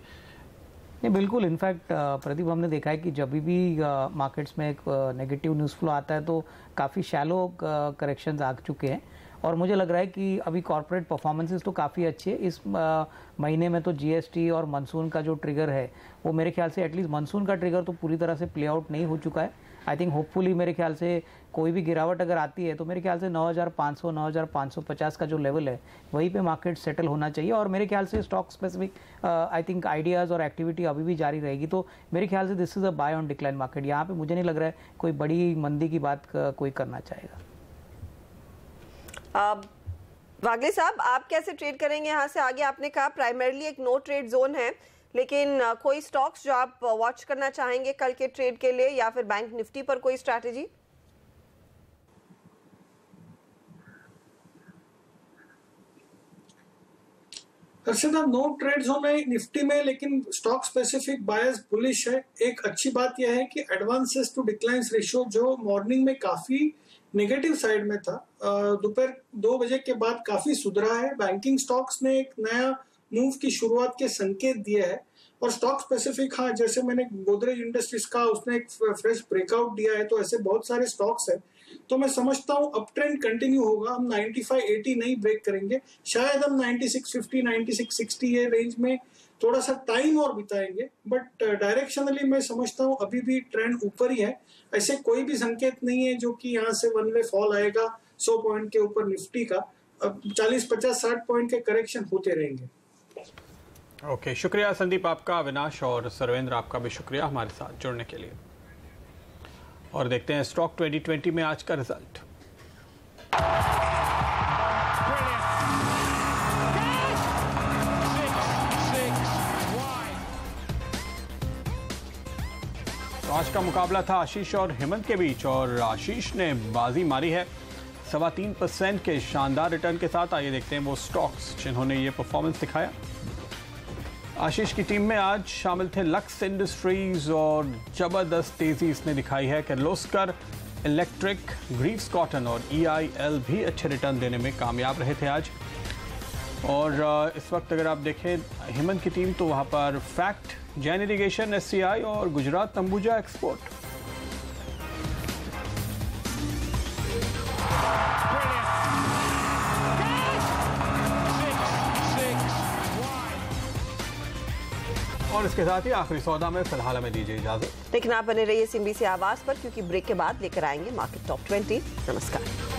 नहीं, बिल्कुल। इनफैक्ट प्रदीप, हमने देखा है कि जब भी मार्केट्स में एक नेगेटिव न्यूज़ फ्लो आता है तो काफ़ी शैलो करेक्शंस आ चुके हैं, और मुझे लग रहा है कि अभी कॉर्पोरेट परफॉर्मेंसेस तो काफ़ी अच्छे है। इस महीने में तो GST और मानसून का जो ट्रिगर है वो मेरे ख्याल से एटलीस्ट मानसून का ट्रिगर तो पूरी तरह से प्ले आउट नहीं हो चुका है। आई थिंक होपफुली मेरे ख्याल से कोई भी गिरावट अगर आती है तो मेरे ख्याल से 9,500 9,550 का जो लेवल है वहीं पे मार्केट सेटल होना चाहिए, और मेरे ख्याल से stock specific I think ideas और एक्टिविटी अभी भी जारी रहेगी। तो मेरे ख्याल से this is a buy on decline market. यहाँ पे मुझे नहीं लग रहा है कोई बड़ी मंदी की बात कोई करना चाहेगा। वागले साहब, आप कैसे ट्रेड करेंगे यहाँ से आगे? आपने कहा प्राइमरीली एक नो ट्रेड जोन है, लेकिन कोई स्टॉक्स जो आप वॉच करना चाहेंगे कल के ट्रेड के लिए, या फिर बैंक निफ्टी पर कोई strategy? Harshada, no trade zone है निफ्टी में, लेकिन स्टॉक स्पेसिफिक बायस बुलिश है। एक अच्छी बात यह है कि एडवांसेस टू डिक्लाइंस रेशियो जो मॉर्निंग में काफी नेगेटिव साइड में था, दोपहर 2 बजे के बाद काफी सुधरा है। बैंकिंग स्टॉक्स ने एक नया मूव की शुरुआत के संकेत दिए हैं। और स्टॉक स्पेसिफिक, हाँ जैसे मैंने गोदरेज इंडस्ट्रीज का उसने एक फ्रेश ब्रेकआउट दिया है, तो ऐसे बहुत सारे स्टॉक्स है। तो मैं समझता हूँ अप ट्रेंड कंटिन्यू होगा, हम 95-80 नहीं ब्रेक करेंगे, शायद हम 96-50 96-60 ये रेंज में थोड़ा सा टाइम और बिताएंगे, बट डायरेक्शनली मैं समझता हूँ अभी भी ट्रेंड ऊपर ही है। ऐसे कोई भी संकेत नहीं है जो कि यहाँ से वन वे फॉल आएगा 100 पॉइंट के ऊपर निफ्टी का। अब 40-50-60 पॉइंट के करेक्शन होते रहेंगे। ओके, शुक्रिया संदीप आपका, अविनाश और सर्वेंद्र आपका भी शुक्रिया हमारे साथ जुड़ने के लिए। और देखते हैं स्टॉक 2020 में आज का रिजल्ट। तो आज का मुकाबला था आशीष और हेमंत के बीच और आशीष ने बाजी मारी है 3.25% के शानदार रिटर्न के साथ। आइए देखते हैं वो स्टॉक्स जिन्होंने ये परफॉर्मेंस दिखाया। आशीष की टीम में आज शामिल थे लक्स इंडस्ट्रीज और जबरदस्त तेजी इसने दिखाई है। किर्लोस्कर इलेक्ट्रिक, ग्रीव्स कॉटन और EIL भी अच्छे रिटर्न देने में कामयाब रहे थे आज। और इस वक्त अगर आप देखें हेमंत की टीम, तो वहाँ पर फैक्ट, जैन इरिगेशन, SCI और गुजरात अंबुजा एक्सपोर्ट। और इसके साथ ही आखिरी सौदा में फिलहाल हमें दीजिए इजाजत, लेकिन आप बने रहिए CNBC आवाज पर, क्योंकि ब्रेक के बाद लेकर आएंगे मार्केट टॉप 20। नमस्कार।